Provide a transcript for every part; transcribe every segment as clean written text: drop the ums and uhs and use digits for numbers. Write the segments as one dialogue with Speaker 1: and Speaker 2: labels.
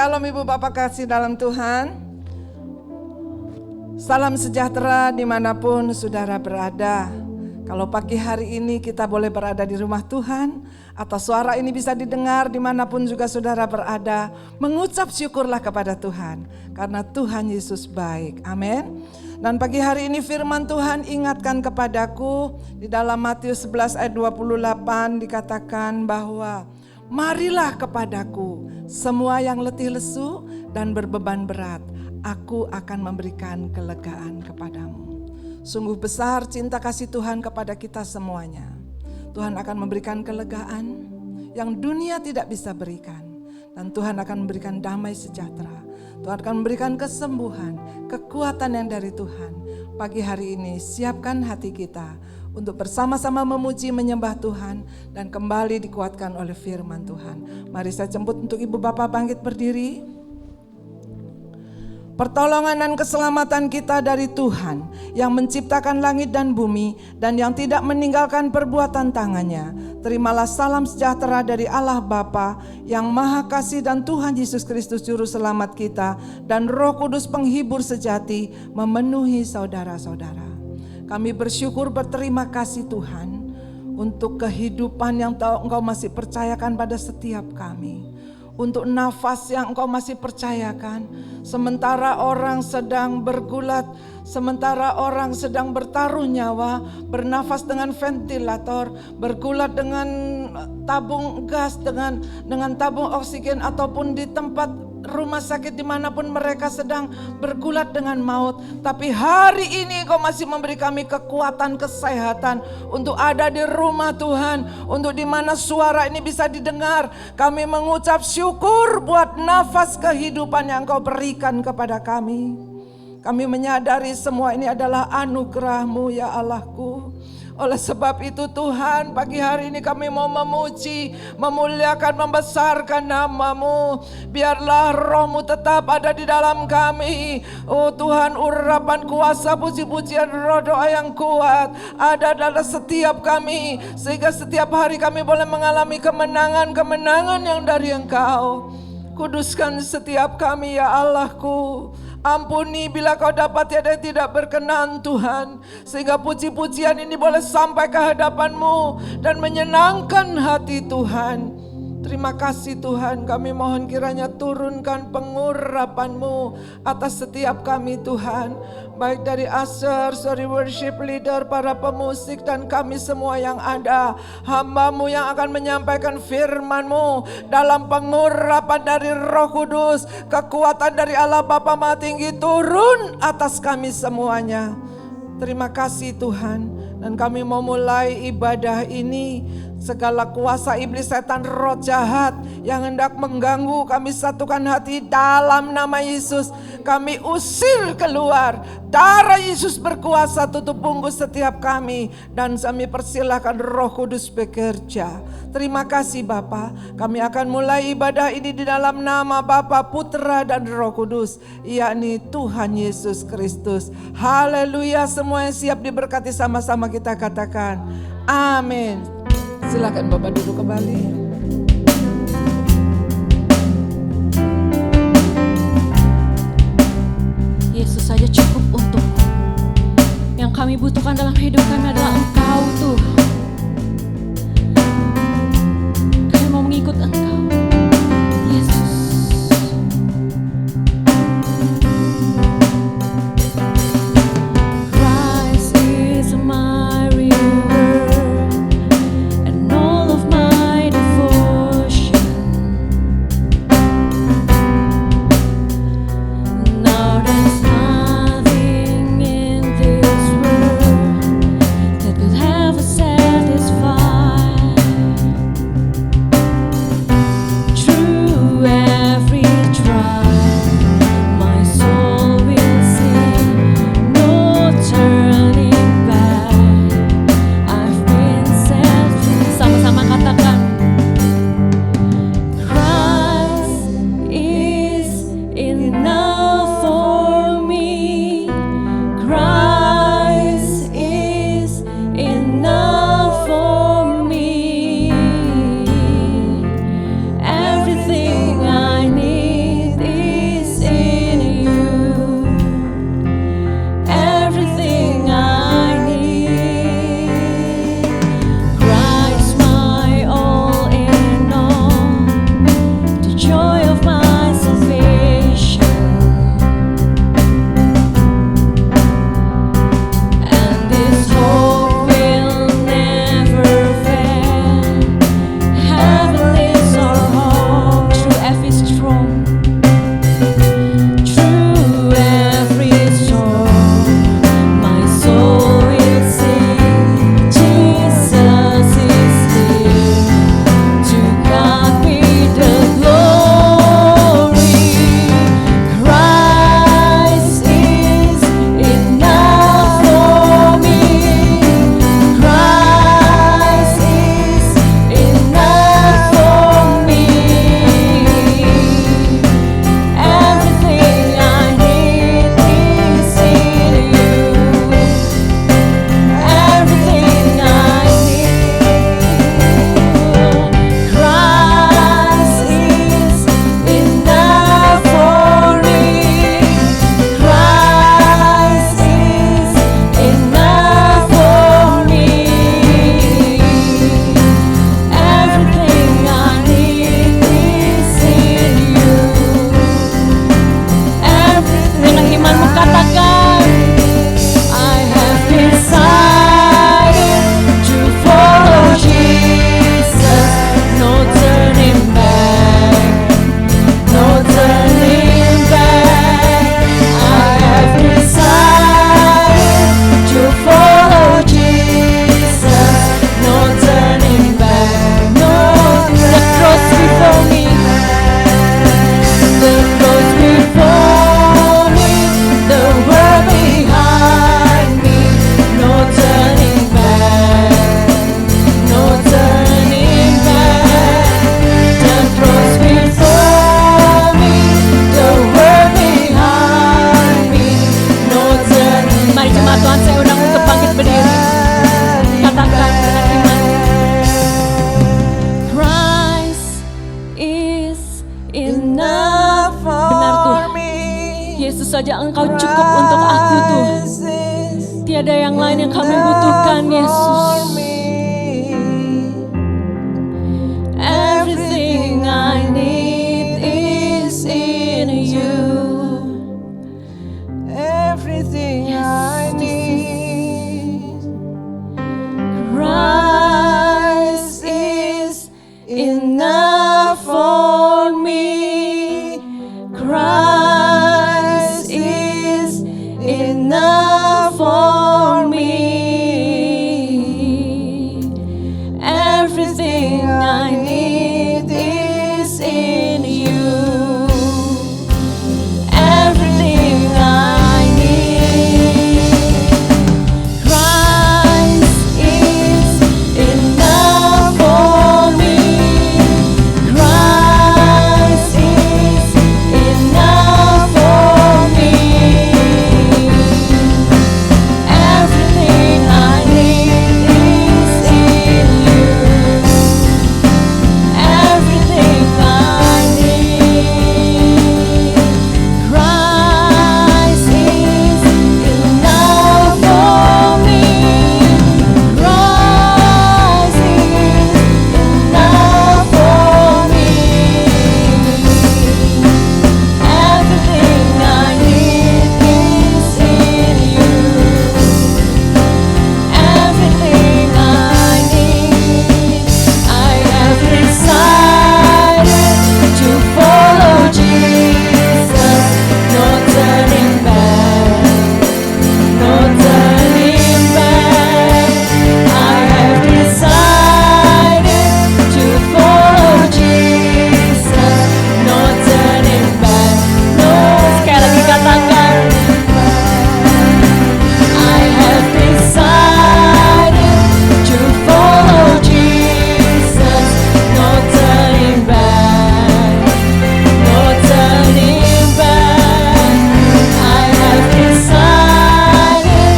Speaker 1: Shalom Ibu Bapak kasih dalam Tuhan. Salam sejahtera dimanapun saudara berada. Kalau pagi hari ini kita boleh berada di rumah Tuhan, atau suara ini bisa didengar dimanapun juga saudara berada, mengucap syukurlah kepada Tuhan, karena Tuhan Yesus baik. Amin. Dan pagi hari ini firman Tuhan ingatkan kepadaku, di dalam Matius 11 ayat 28 dikatakan bahwa marilah kepadaku semua yang letih lesu dan berbeban berat, aku akan memberikan kelegaan kepadamu. Sungguh besar cinta kasih Tuhan kepada kita semuanya. Tuhan akan memberikan kelegaan yang dunia tidak bisa berikan. Dan Tuhan akan memberikan damai sejahtera. Tuhan akan memberikan kesembuhan, kekuatan yang dari Tuhan. Pagi hari ini siapkan hati kita untuk bersama-sama memuji menyembah Tuhan dan kembali dikuatkan oleh firman Tuhan. Mari saya jemput untuk Ibu Bapak bangkit berdiri. Pertolongan dan keselamatan kita dari Tuhan yang menciptakan langit dan bumi dan yang tidak meninggalkan perbuatan tangannya. Terimalah salam sejahtera dari Allah Bapa yang Maha Kasih dan Tuhan Yesus Kristus Juru Selamat kita dan Roh Kudus penghibur sejati memenuhi saudara-saudara. Kami bersyukur berterima kasih Tuhan untuk kehidupan yang Engkau masih percayakan pada setiap kami. Untuk nafas yang Engkau masih percayakan, sementara orang sedang bergulat, sementara orang sedang bertaruh nyawa, bernafas dengan ventilator, bergulat dengan tabung gas, dengan tabung oksigen, ataupun di tempat rumah sakit dimanapun mereka sedang bergulat dengan maut. Tapi hari ini Engkau masih memberi kami kekuatan, kesehatan untuk ada di rumah Tuhan, untuk di mana suara ini bisa didengar. Kami mengucap syukur buat nafas kehidupan yang Engkau berikan kepada kami. Kami menyadari semua ini adalah anugerah-Mu ya Allahku. Oleh sebab itu Tuhan, pagi hari ini kami mau memuji, memuliakan, membesarkan nama-Mu. Biarlah Roh-Mu tetap ada di dalam kami. Oh Tuhan, urapan kuasa, puji-pujian, roh doa yang kuat ada dalam setiap kami, sehingga setiap hari kami boleh mengalami kemenangan-kemenangan yang dari Engkau. Kuduskan setiap kami ya Allahku. Ampuni bila Kau dapat tiada yang tidak berkenan Tuhan, sehingga puji-pujian ini boleh sampai ke hadapan-Mu dan menyenangkan hati Tuhan. Terima kasih Tuhan, kami mohon kiranya turunkan pengurapan-Mu atas setiap kami Tuhan. Baik dari usher, worship leader, para pemusik dan kami semua yang ada. Hamba-Mu yang akan menyampaikan firman-Mu dalam pengurapan dari Roh Kudus. Kekuatan dari Allah Bapa Maha Tinggi turun atas kami semuanya. Terima kasih Tuhan. Dan kami mau mulai ibadah ini. Segala kuasa iblis, setan, roh jahat yang hendak mengganggu, kami satukan hati dalam nama Yesus. Kami usir keluar. Darah Yesus berkuasa tutup bungkus setiap kami. Dan kami persilahkan Roh Kudus bekerja. Terima kasih Bapa. Kami akan mulai ibadah ini di dalam nama Bapa, Putra dan Roh Kudus, yakni Tuhan Yesus Kristus. Haleluya. Semua yang siap diberkati sama-sama kita katakan amin. Silakan Bapak duduk kembali.
Speaker 2: Yesus saja cukup untukku. Yang kami butuhkan dalam hidup kami adalah Engkau Tuhan. Kami mau mengikut Engkau, Yesus. Christ is my river and all of my devotion. Now there's nothing in this world that could ever satisfy. untuk aku Tuhan. Tiada yang lain yang kami butuhkan Yesus. Everything I need is in you.
Speaker 1: Everything I need.
Speaker 2: Christ is enough for me. Christ is enough for me. Everything I need is in you. Everything I need. Christ is enough for me. Christ is enough for me. Everything I need is in you. Everything I need. Christ is enough for me. Christ is enough for me. Everything I need is in you. Everything I need. I have decided to follow Jesus. No turning back. No turning back. I have decided to follow Jesus. No turning back. No. Sekali lagi katakan. I have decided to follow Jesus. No turning back. No turning back. I have decided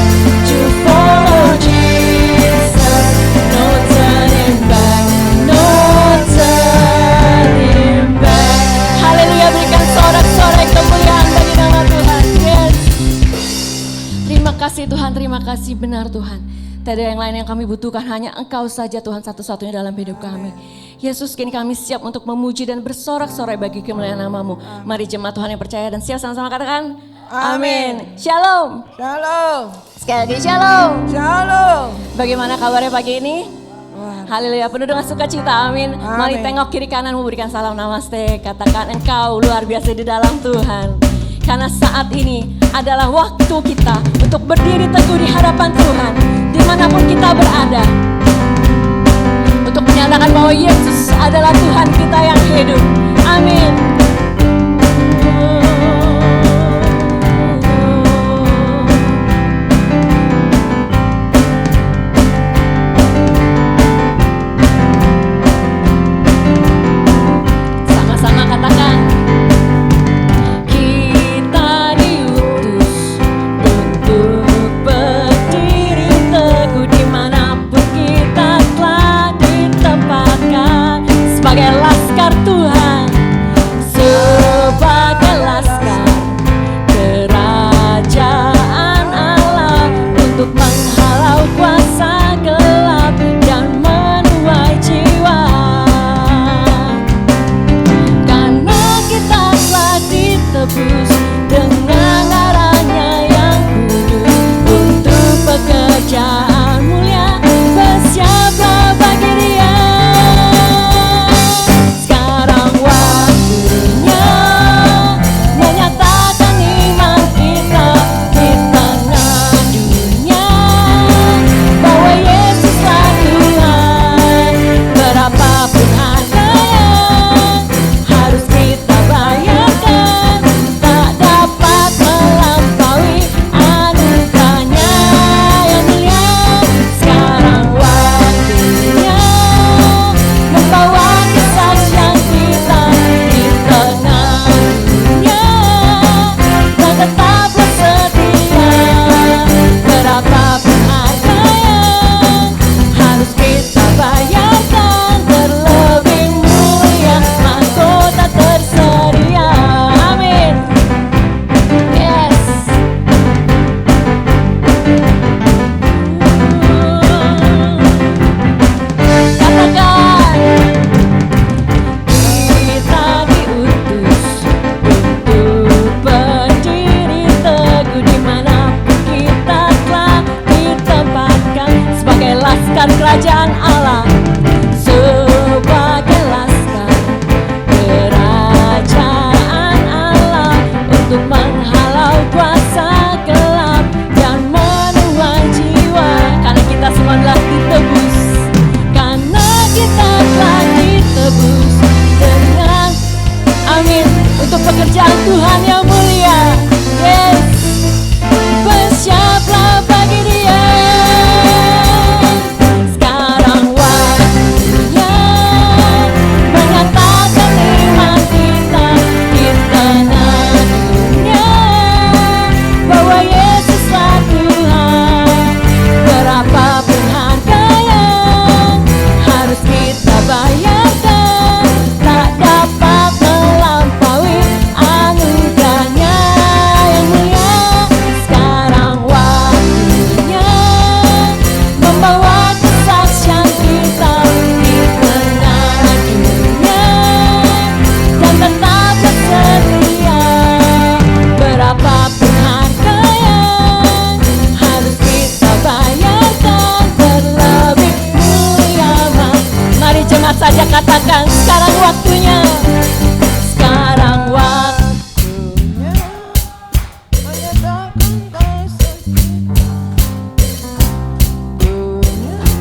Speaker 2: to follow Jesus. No turning back. No turning back. Haleluya, berikan sorak-sorai kemuliaan bagi nama Tuhan. Yes. Terima kasih Tuhan, terima kasih benar Tuhan. Tidak ada yang lain yang kami butuhkan, hanya Engkau saja Tuhan satu-satunya dalam hidup kami. Yesus, kini kami siap untuk memuji dan bersorak-sorai bagi kemuliaan nama-Mu. Mari jemaat Tuhan yang percaya dan siap sama-sama katakan amin. Shalom.
Speaker 1: Shalom.
Speaker 2: Sekali lagi shalom.
Speaker 1: Shalom.
Speaker 2: Bagaimana kabarnya pagi ini? Haleluya, penuh dengan sukacita, amin. Mari
Speaker 1: Amin.
Speaker 2: tengok kiri kananmu, berikan salam namaste. Katakan engkau luar biasa di dalam Tuhan. Karena saat ini adalah waktu kita untuk berdiri teguh di hadapan Tuhan, dimanapun kita berada, untuk menyatakan bahwa Yesus adalah Tuhan kita yang hidup. Amin. Sama-sama katakan. Kita diutus untuk berdiri teguh dimanapun kita telah ditempatkan sebagai laskar Tuhan.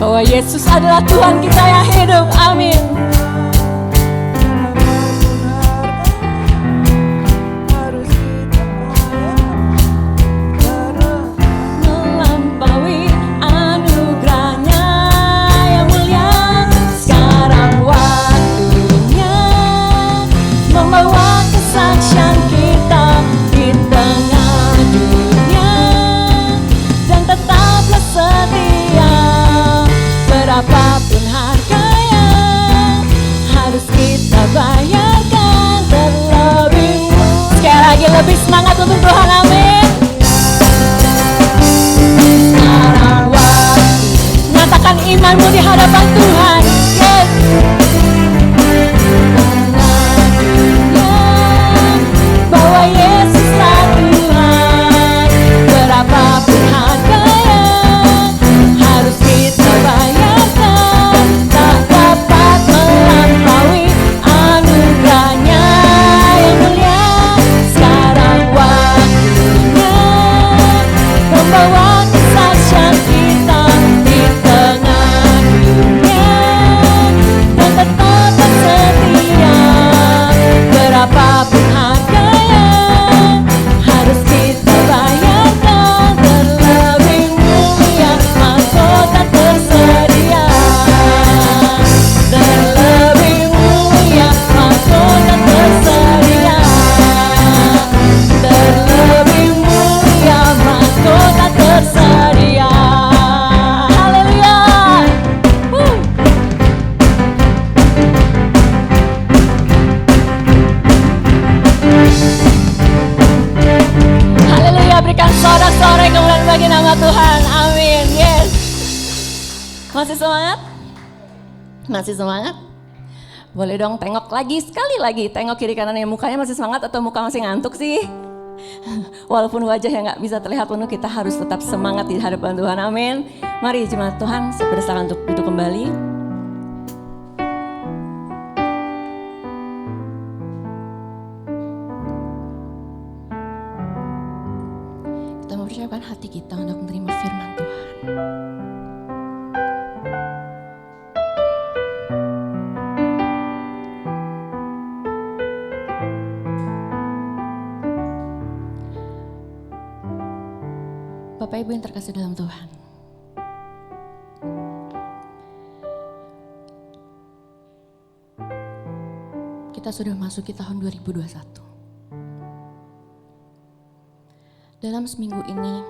Speaker 2: bahwa Yesus adalah Tuhan kita yang hidup. Amin. Melampaui anugerahnya yang mulia, sekarang waktunya membawa kesaksian kita di tengah dunia, dan tetaplah setia. Berapapun harganya harus kita bayarkan terlebih. Sekali lagi lebih semangat untuk Tuhan. Amin. Sekarang waktu nyatakan imanmu di hadapan Tuhan. Yes. Bahwa Yesuslah Tuhan. Berapapun harganya harus kita bayarkan, tak dapat melampaui anugerahnya yang mulia. Sekarang waktunya membawa kesaksian kita di tengah dunia, dan tetap setia. Berapapun harganya harus kita bayarkan terlebih mulia. Mahkota tersedia, terlebih mulia. Mahkota tersedia, terlebih mulia. Mahkota tersedia. Haleluya. Haleluya, berikan sorak-sorai kemuliaan bagi nama Tuhan. Amin. Yes. Masih semangat? Masih semangat? Boleh dong tengok lagi, sekali lagi. Tengok kiri kanannya, mukanya masih semangat atau muka masih ngantuk sih? Walaupun wajah yang gak bisa terlihat penuh, kita harus tetap semangat di hadapan Tuhan. Amin. Mari jemaat Tuhan, saya persilakan untuk duduk kembali. Kita mempersiapkan hati kita untuk menerima firman Tuhan. Bapak Ibu yang terkasih dalam Tuhan, kita sudah masuk ke tahun 2021. Dalam seminggu ini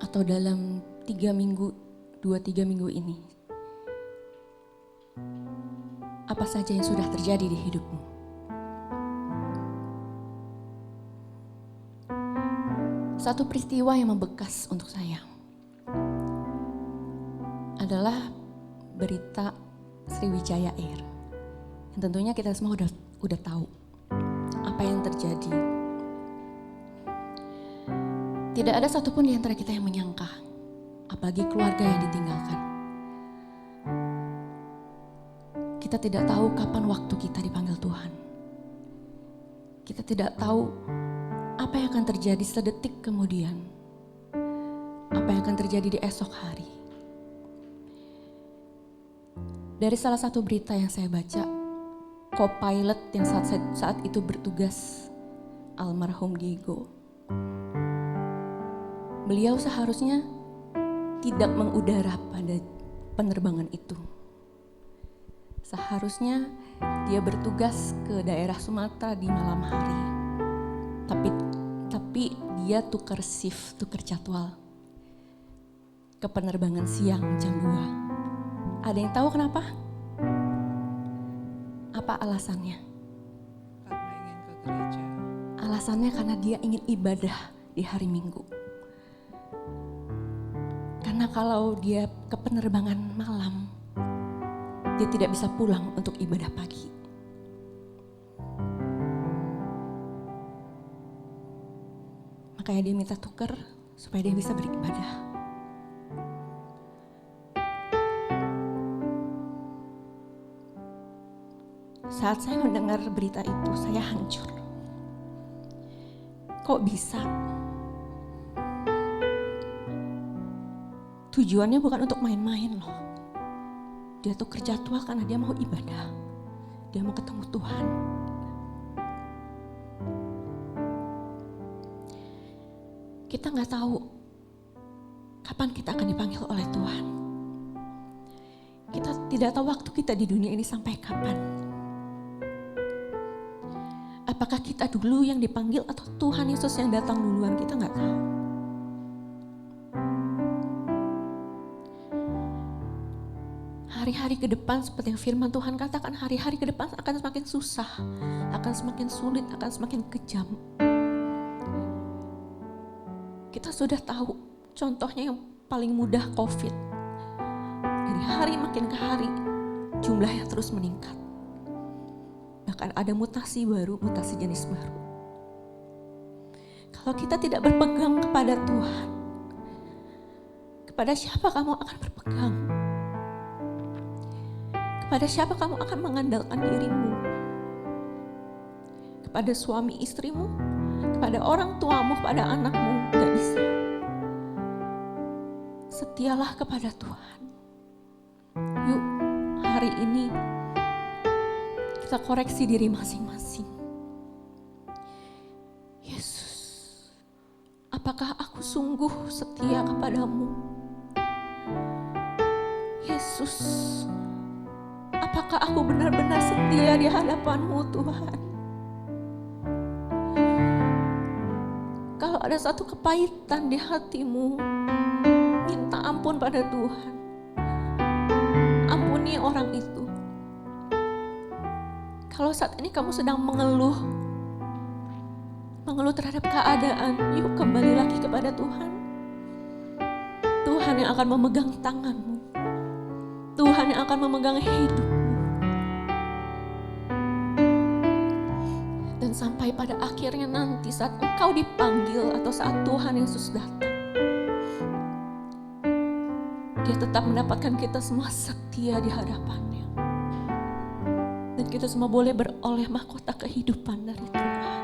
Speaker 2: atau dalam 2-3 minggu ini, apa saja yang sudah terjadi di hidupmu? Satu peristiwa yang membekas untuk saya adalah berita Sriwijaya Air. Yang tentunya kita semua udah tahu apa yang terjadi. Tidak ada satupun di antara kita yang menyangka, apalagi keluarga yang ditinggalkan. Kita tidak tahu kapan waktu kita dipanggil Tuhan. Kita tidak tahu apa yang akan terjadi sedetik kemudian. Apa yang akan terjadi di esok hari. Dari salah satu berita yang saya baca, co-pilot yang saat itu bertugas, almarhum Diego. Beliau seharusnya tidak mengudara pada penerbangan itu. Seharusnya dia bertugas ke daerah Sumatera di malam hari. Tapi dia tukar shift, tukar jadwal ke penerbangan siang jam 2. Ada yang tahu kenapa? Apa alasannya?
Speaker 1: Karena ingin ke gereja.
Speaker 2: Alasannya karena dia ingin ibadah di hari Minggu. Karena kalau dia ke penerbangan malam, dia tidak bisa pulang untuk ibadah pagi. Makanya dia minta tukar supaya dia bisa beribadah. Saat saya mendengar berita itu, saya hancur. Kok bisa? 7 tujuannya bukan untuk main-main loh. Dia tuh kerja tua karena dia mau ibadah. Dia mau ketemu Tuhan. Kita gak tahu kapan kita akan dipanggil oleh Tuhan. Kita tidak tahu waktu kita di dunia ini sampai kapan. Apakah kita dulu yang dipanggil atau Tuhan Yesus yang datang duluan, kita gak tahu. Hari-hari ke depan seperti yang firman Tuhan katakan, hari-hari ke depan akan semakin susah, akan semakin sulit, akan semakin kejam. Kita sudah tahu contohnya yang paling mudah COVID. Dari hari makin ke hari jumlahnya terus meningkat. Bahkan ada mutasi baru, mutasi jenis baru. Kalau kita tidak berpegang kepada Tuhan, kepada siapa kamu akan berpegang? Kepada siapa kamu akan mengandalkan dirimu? Kepada suami istrimu? Kepada orang tuamu? Kepada anakmu? Gak bisa. Setialah kepada Tuhan. Yuk, hari ini kita koreksi diri masing-masing. Yesus, apakah aku sungguh setia kepadamu? Yesus, apakah aku benar-benar setia di hadapan-Mu Tuhan? Kalau ada satu kepahitan di hatimu, minta ampun pada Tuhan. Ampuni orang itu. Kalau saat ini kamu sedang mengeluh terhadap keadaan, yuk kembali lagi kepada Tuhan. Tuhan yang akan memegang tanganmu. Tuhan yang akan memegang hidupmu. Dan sampai pada akhirnya nanti saat engkau dipanggil atau saat Tuhan Yesus datang, Dia tetap mendapatkan kita semua setia di hadapannya. Dan kita semua boleh beroleh mahkota kehidupan dari Tuhan.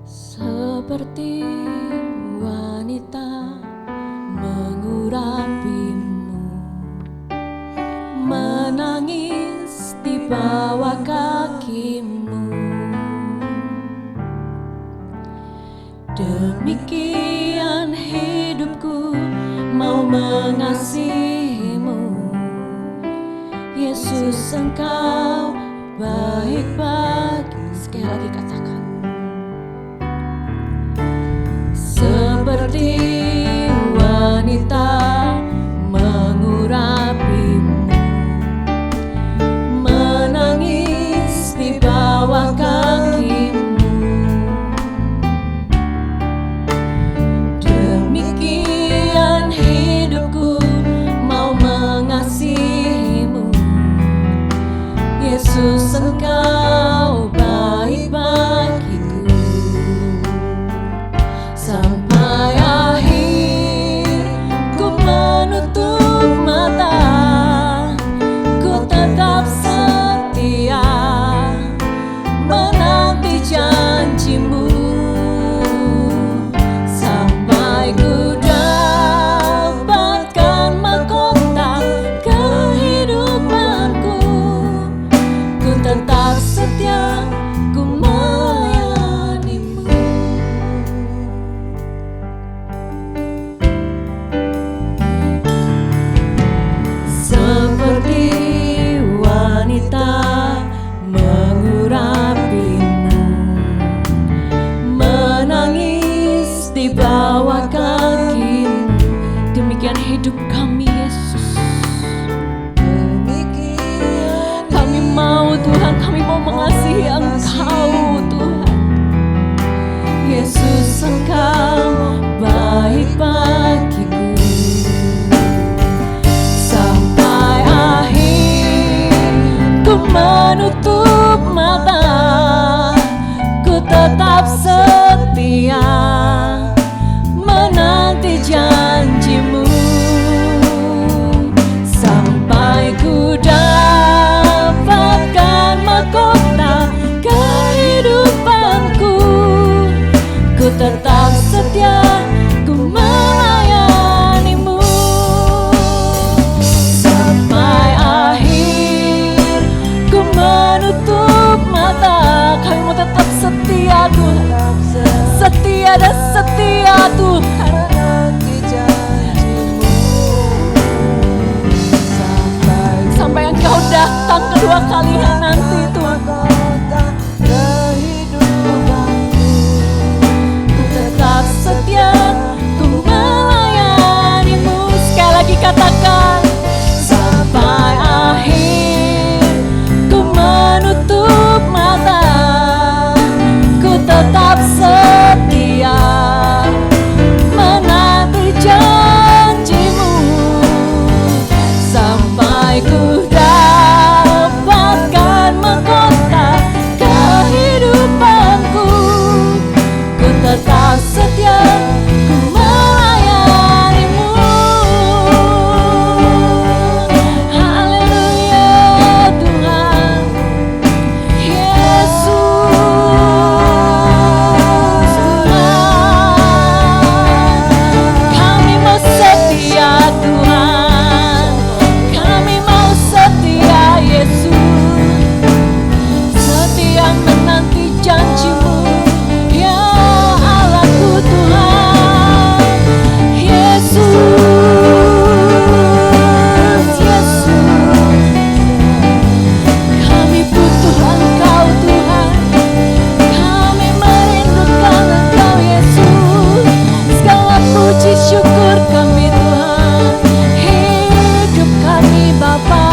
Speaker 2: Seperti wanita mengurapimu, menangis di bawah kakimu. Demikian hidupku mau mengasihimu. Yesus, Engkau baik bagi. Sekali lagi katakan. Seperti wanita mengurapimu, menangis di bawah kakimu. Demikian hidupku mau mengasihimu. Yesus, Engkau baik bagiku. Sampai akhir ku menutup mata, ku tetap setia menanti janjimu. Sampai ku dapatkan mahkota kehidupanku, ku tetap setia, ku melayanimu. Seperti wanita mengurapimu, menangis di bawah kakimu. Demikian hidup kami, Yesus. Kami mau Tuhan, kami mau mengasihi Engkau Tuhan. Yesus, Engkau baik bagiku. Sampai akhir ku menutup mata, ku tetap setia setia dan setia Tuhan.
Speaker 1: menanti janjimu
Speaker 2: Sampai Engkau datang kedua kalinya nanti Tuhan.
Speaker 1: mahkota kehidupanku.
Speaker 2: Ku tetap setia, ku melayanimu. Sekali lagi katakan, sampai akhir ku menutup mata, ku tetap setia menanti janjimu. Sampai ku dapatkan mahkota kehidupanku, ku tetap setia, ku melayanimu. Haleluya Tuhan Yesus Tuhan. Kami mau setia Tuhan, kami mau setia Yesus, setia menanti janjimu ya Allahku Tuhan. Yesus, kami butuh Engkau Tuhan, kami merindukan Engkau Yesus. Segala puji syukur kami Tuhan, hidup kami Bapa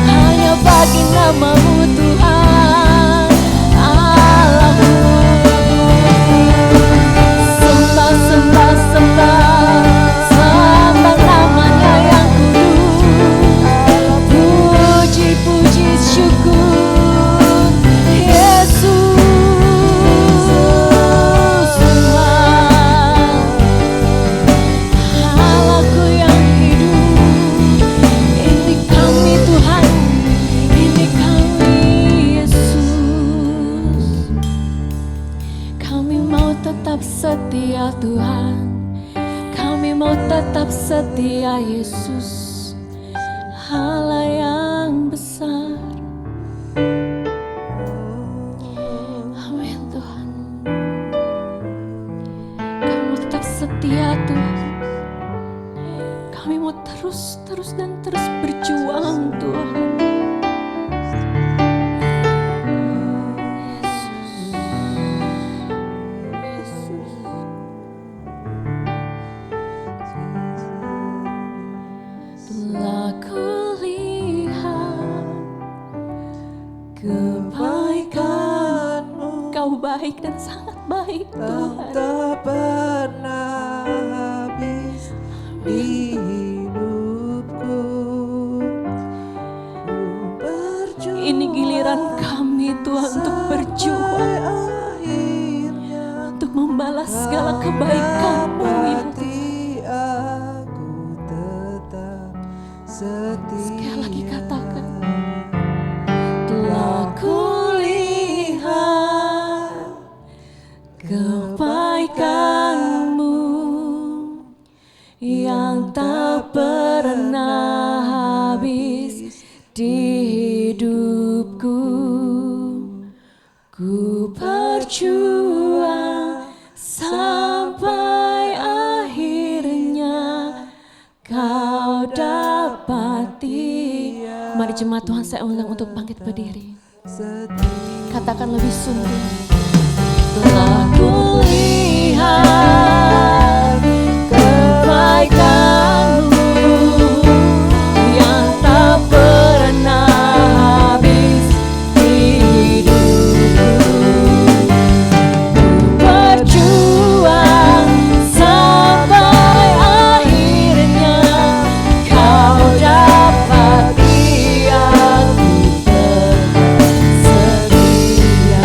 Speaker 2: hanya bagi nama-Mu Tuhan Allahku. Sembah, sembah, sembah, sembah namanya yang kudus. Puji, puji, syukur Yesus Tuhan, Allahku yang hidup. Ini kami Tuhan, ini kami Yesus. Kami mau tetap setia Tuhan, kami mau tetap setia Yesus, Allah yang besar. Amin Tuhan. Kami mau tetap setia Tuhan, kami mau terus dan terus berjuang Tuhan. Telah kulihat kebaikan-Mu, Kau baik dan sangat baik Tuhan.
Speaker 1: tak pernah habis di hidupku. Ku berjuang
Speaker 2: Ini giliran kami Tuhan untuk berjuang,
Speaker 1: akhirnya
Speaker 2: untuk membalas segala kebaikan-Mu ya Tuhan.
Speaker 1: hati aku tetap setia.
Speaker 2: Sekali lagi katakan, telah kulihat kebaikan-Mu yang tak pernah habis di hidupku. Ku berjuang sampai akhirnya Kau dapati. Mari jemaat Tuhan, saya undang untuk bangkit berdiri. Katakan lebih sungguh. Telah kulihat kebaikan-Mu yang tak pernah habis di hidupku. Ku berjuang sampai akhirnya Kau dapati. Aku tetap setia.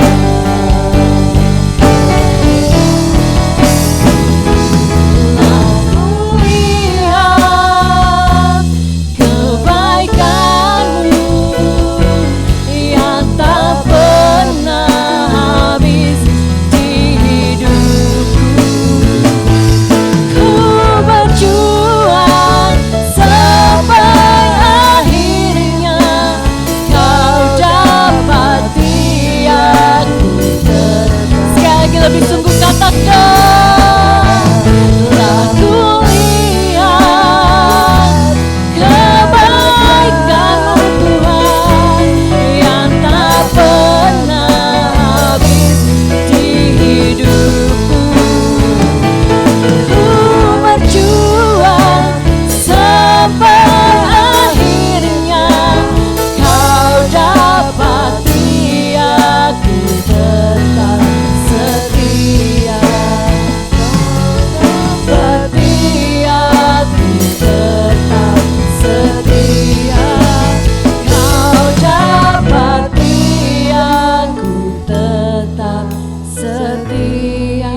Speaker 2: lebih sungguh katakan, telah kulihat kebaikan-Mu Tuhan yang tak pernah habis di hidupku. Ku berjuang sampai akhirnya Kau dapati aku tetap setia. Dapati aku tetap setia. Kau dapati aku tetap setia.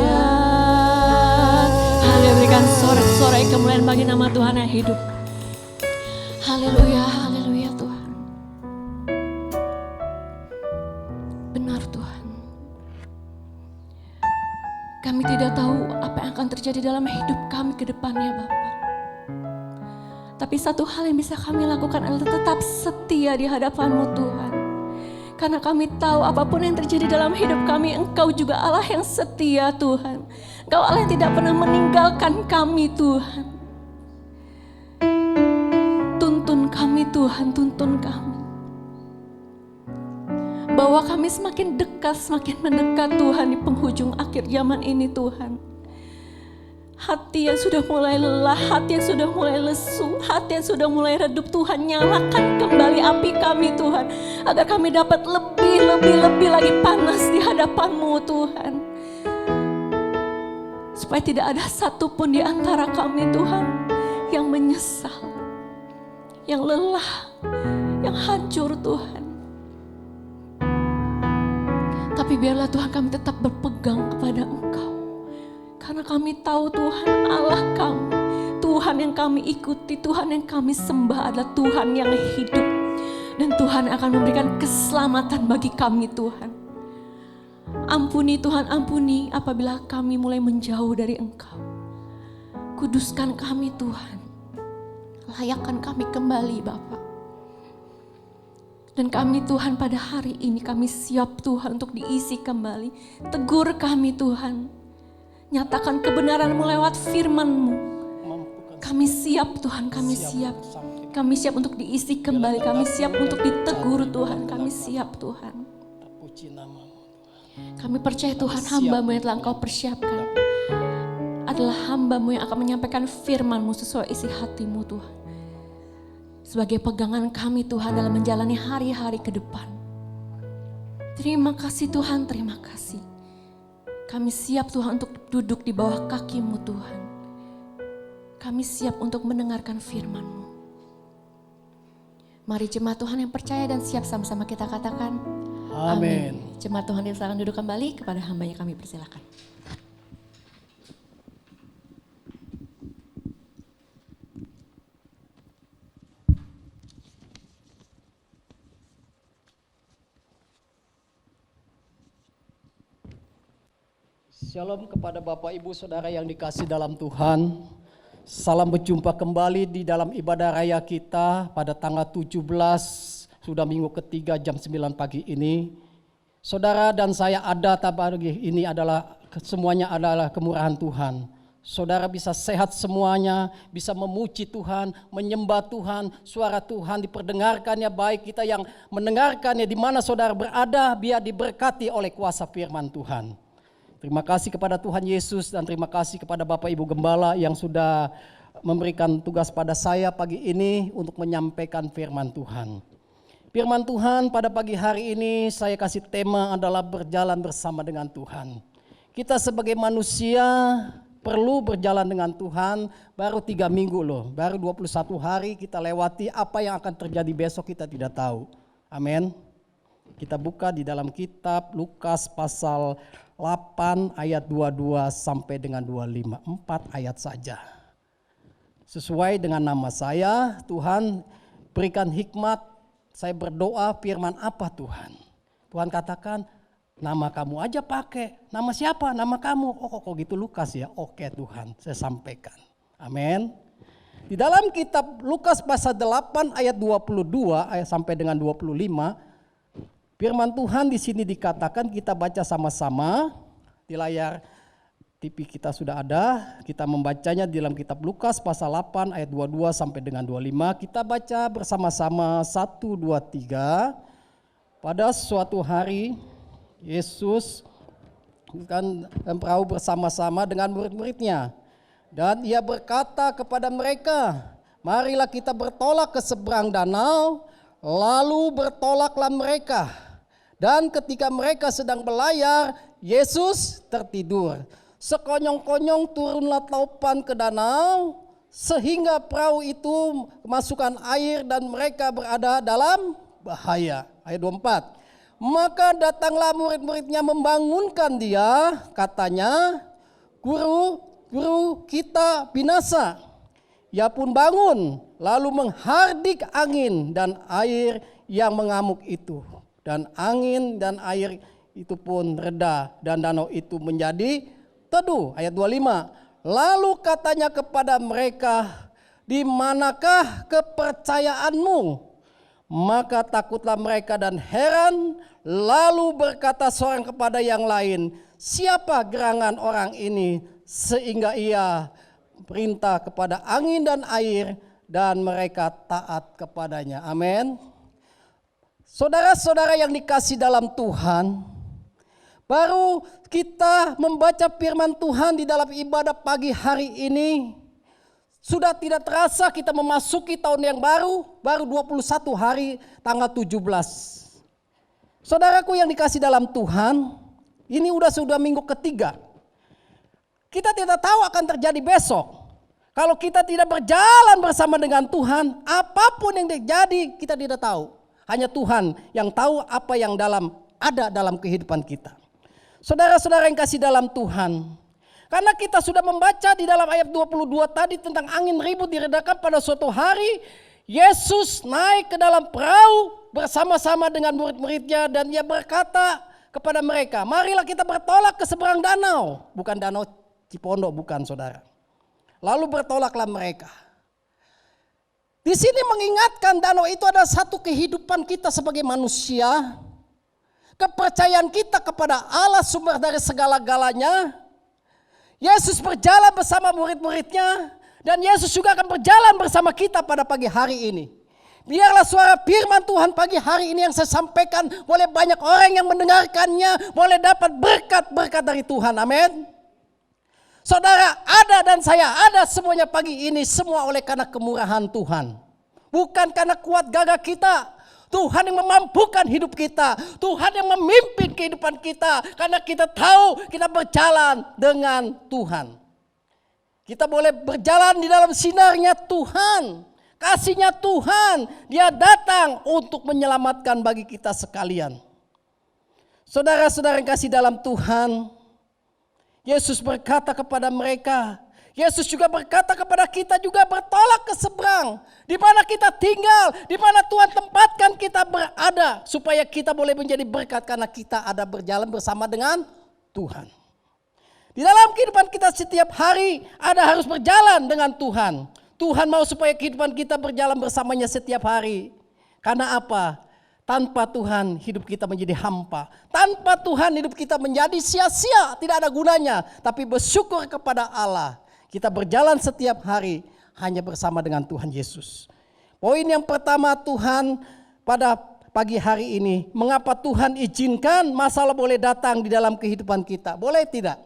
Speaker 2: Haleluya, berikan sorak-sorai kemuliaan bagi nama Tuhan yang hidup. Haleluya, haleluya Tuhan. Benar Tuhan. Kami tidak tahu apa yang akan terjadi dalam hidup kami ke depannya Bapa. Tapi satu hal yang bisa kami lakukan adalah tetap setia di hadapan-Mu Tuhan. Karena kami tahu apapun yang terjadi dalam hidup kami, Engkau juga Allah yang setia Tuhan. Engkau Allah yang tidak pernah meninggalkan kami Tuhan. Tuntun kami Tuhan, tuntun kami. Bawa kami semakin dekat, semakin mendekat Tuhan di penghujung akhir zaman ini Tuhan. Hati yang sudah mulai lelah, hati yang sudah mulai lesu, hati yang sudah mulai redup Tuhan, nyalakan kembali api kami Tuhan. Agar kami dapat lebih lagi panas di hadapan-Mu Tuhan. Supaya tidak ada satupun di antara kami Tuhan yang menyesal, yang lelah, yang hancur Tuhan. Tapi biarlah Tuhan kami tetap berpegang kepada Engkau. Karena kami tahu Tuhan Allah kami, Tuhan yang kami ikuti, Tuhan yang kami sembah adalah Tuhan yang hidup. Dan Tuhan akan memberikan keselamatan bagi kami Tuhan. Ampuni Tuhan, ampuni apabila kami mulai menjauh dari Engkau. Kuduskan kami Tuhan. Layakkan kami kembali Bapa. Dan kami Tuhan pada hari ini kami siap Tuhan untuk diisi kembali. Tegur kami Tuhan. Nyatakan kebenaran-Mu lewat firman-Mu. Kami siap Tuhan, kami siap. Kami siap untuk diisi kembali, kami siap untuk ditegur Tuhan, kami siap Tuhan. Kami percaya Tuhan hamba-Mu yang telah Engkau persiapkan adalah hamba-Mu yang akan menyampaikan firman-Mu sesuai isi hati-Mu Tuhan. Sebagai pegangan kami Tuhan dalam menjalani hari-hari ke depan. Terima kasih Tuhan, terima kasih. Kami siap Tuhan untuk duduk di bawah kaki-Mu Tuhan. Kami siap untuk mendengarkan firman-Mu. Mari jemaat Tuhan yang percaya dan siap sama-sama kita katakan amin. Jemaat Tuhan yang silakan duduk kembali, kepada hambanya kami persilakan.
Speaker 3: Shalom kepada Bapak Ibu Saudara yang dikasih dalam Tuhan. Salam berjumpa kembali di dalam ibadah raya kita pada tanggal 17, sudah minggu ketiga jam 9 pagi ini. Saudara dan saya ada pagi ini adalah semuanya adalah kemurahan Tuhan. Saudara bisa sehat semuanya, bisa memuji Tuhan, menyembah Tuhan, suara Tuhan diperdengarkannya, baik kita yang mendengarkannya di mana saudara berada, biar diberkati oleh kuasa firman Tuhan. Terima kasih kepada Tuhan Yesus dan terima kasih kepada Bapak Ibu Gembala yang sudah memberikan tugas pada saya pagi ini untuk menyampaikan firman Tuhan. Firman Tuhan pada pagi hari ini saya kasih tema adalah berjalan bersama dengan Tuhan. Kita sebagai manusia perlu berjalan dengan Tuhan, baru 3 minggu loh, baru 21 hari kita lewati, apa yang akan terjadi besok kita tidak tahu. Amin. Kita buka di dalam kitab Lukas pasal 8 ayat 22 sampai dengan 25, 4 ayat saja. Sesuai dengan nama saya, Tuhan berikan hikmat, saya berdoa firman apa Tuhan. Tuhan katakan, nama kamu aja pakai, nama siapa? Nama kamu. Oh kok gitu Lukas ya? Oke Tuhan, saya sampaikan. Amin. Di dalam kitab Lukas pasal 8 ayat 22 ayat sampai dengan 25, firman Tuhan di sini dikatakan, kita baca sama-sama. di layar TV kita sudah ada. Kita membacanya di dalam kitab Lukas pasal 8 ayat 22 sampai dengan 25. Kita baca bersama-sama 1, 2, 3. Pada suatu hari Yesus kan perahu bersama-sama dengan murid-muridnya. Dan ia berkata kepada mereka, marilah kita bertolak ke seberang danau. Lalu bertolaklah mereka. Dan ketika mereka sedang berlayar, Yesus tertidur. Sekonyong-konyong turunlah taupan ke danau, sehingga perahu itu kemasukan air dan mereka berada dalam bahaya. Ayat 24. Maka datanglah murid-muridnya membangunkan dia, katanya, Guru, Guru, kita binasa. Ia pun bangun, lalu menghardik angin dan air yang mengamuk itu. Dan angin dan air itu pun reda dan danau itu menjadi teduh. Ayat 25. Lalu katanya kepada mereka, di manakah kepercayaanmu? Maka takutlah mereka dan heran, lalu berkata seorang kepada yang lain, siapa gerangan orang ini sehingga ia perintah kepada angin dan air dan mereka taat kepadanya. Amin. Saudara-saudara yang dikasihi dalam Tuhan, baru kita membaca firman Tuhan di dalam ibadah pagi hari ini, sudah tidak terasa kita memasuki tahun yang baru 21 hari tanggal 17. Saudaraku yang dikasihi dalam Tuhan, ini sudah minggu ketiga. Kita tidak tahu akan terjadi besok. Kalau kita tidak berjalan bersama dengan Tuhan, apapun yang terjadi kita tidak tahu. Hanya Tuhan yang tahu apa yang ada dalam kehidupan kita. Saudara-saudara yang kasih dalam Tuhan, karena kita sudah membaca di dalam ayat 22 tadi tentang angin ribut diredakan pada suatu hari, Yesus naik ke dalam perahu bersama-sama dengan murid-muridnya dan ia berkata kepada mereka, marilah kita bertolak ke seberang danau. Bukan danau Cipondo, bukan saudara. Lalu bertolaklah mereka. Di sini mengingatkan danau itu adalah satu kehidupan kita sebagai manusia. Kepercayaan kita kepada Allah sumber dari segala-galanya. Yesus berjalan bersama murid-muridnya. Dan Yesus juga akan berjalan bersama kita pada pagi hari ini. Biarlah suara firman Tuhan pagi hari ini yang saya sampaikan, boleh banyak orang yang mendengarkannya, boleh dapat berkat-berkat dari Tuhan. Amin. Saudara ada dan saya ada semuanya pagi ini semua oleh karena kemurahan Tuhan. Bukan karena kuat gagah kita. Tuhan yang memampukan hidup kita. Tuhan yang memimpin kehidupan kita. Karena kita tahu kita berjalan dengan Tuhan. Kita boleh berjalan di dalam sinarnya Tuhan. Kasihnya Tuhan. Dia datang untuk menyelamatkan bagi kita sekalian. Saudara-saudara yang kasih dalam Tuhan. Yesus berkata kepada mereka. Yesus juga berkata kepada kita juga bertolak ke seberang. Di mana kita tinggal, di mana Tuhan tempatkan kita berada. Supaya kita boleh menjadi berkat karena kita ada berjalan bersama dengan Tuhan. Di dalam kehidupan kita setiap hari ada harus berjalan dengan Tuhan. Tuhan mau supaya kehidupan kita berjalan bersamanya setiap hari. Karena apa? Tanpa Tuhan hidup kita menjadi hampa. Tanpa Tuhan hidup kita menjadi sia-sia, tidak ada gunanya. Tapi bersyukur kepada Allah. Kita berjalan setiap hari hanya bersama dengan Tuhan Yesus. Poin yang pertama Tuhan pada pagi hari ini. Mengapa Tuhan izinkan masalah boleh datang di dalam kehidupan kita? Boleh tidak?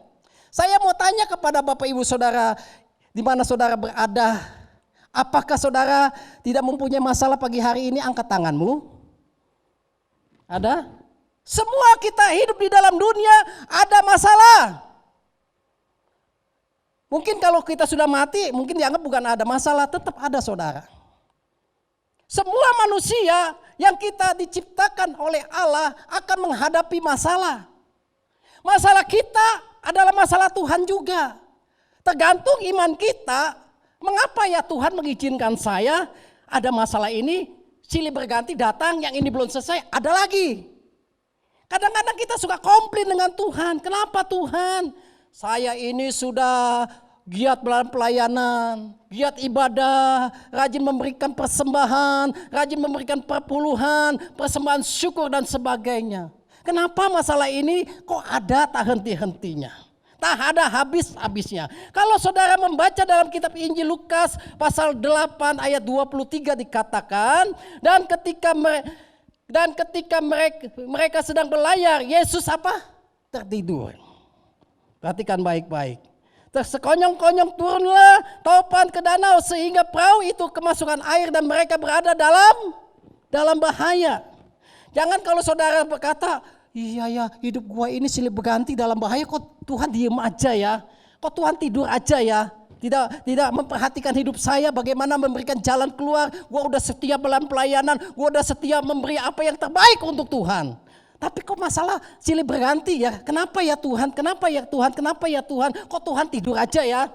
Speaker 3: Saya mau tanya kepada Bapak Ibu Saudara di mana saudara berada. Apakah saudara tidak mempunyai masalah pagi hari ini? Angkat tanganmu. Ada? Semua kita hidup di dalam dunia ada masalah. Mungkin kalau kita sudah mati, mungkin dianggap bukan ada masalah, tetap ada saudara. Semua manusia yang kita diciptakan oleh Allah akan menghadapi masalah. Masalah kita adalah masalah Tuhan juga. Tergantung iman kita, mengapa ya Tuhan mengizinkan saya ada masalah ini, silih berganti datang, yang ini belum selesai, ada lagi. Kadang-kadang kita suka komplain dengan Tuhan, kenapa Tuhan? Saya ini sudah giat dalam pelayanan, giat ibadah, rajin memberikan persembahan, rajin memberikan perpuluhan, persembahan syukur dan sebagainya. Kenapa masalah ini kok ada tak henti-hentinya? Tak ada habis-habisnya. Kalau saudara membaca dalam kitab Injil Lukas pasal 8 ayat 23 dikatakan, dan ketika mereka sedang berlayar, Yesus apa? Tertidur. Perhatikan baik-baik. Tersekonyong-konyong turunlah topan ke danau sehingga perahu itu kemasukan air dan mereka berada dalam bahaya. Jangan kalau saudara berkata, iya ya, hidup gua ini silih berganti dalam bahaya, kok Tuhan diem aja ya? Kok Tuhan tidur aja ya? Tidak memperhatikan hidup saya, bagaimana memberikan jalan keluar. Gua udah setia dalam pelayanan, gua udah setia memberi apa yang terbaik untuk Tuhan. Tapi kok masalah silih berganti ya? Kenapa ya Tuhan? Kenapa ya Tuhan? Kenapa ya Tuhan? Kok Tuhan tidur aja ya?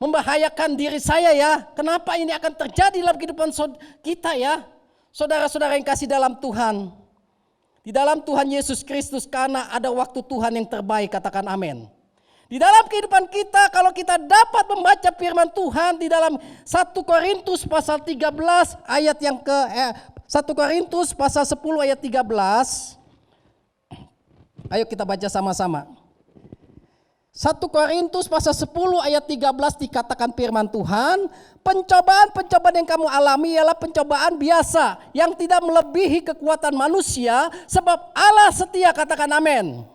Speaker 3: Membahayakan diri saya ya? Kenapa ini akan terjadi dalam kehidupan kita ya? Saudara-saudara yang kasih dalam Tuhan. Di dalam Tuhan Yesus Kristus, karena ada waktu Tuhan yang terbaik, katakan amin. Di dalam kehidupan kita, kalau kita dapat membaca firman Tuhan di dalam 1 Korintus pasal 13 ayat yang 1 Korintus pasal 10 ayat 13. Ayo kita baca sama-sama. 1 Korintus pasal 10 ayat 13 dikatakan firman Tuhan, pencobaan-pencobaan yang kamu alami ialah pencobaan biasa yang tidak melebihi kekuatan manusia, sebab Allah setia, katakan amin.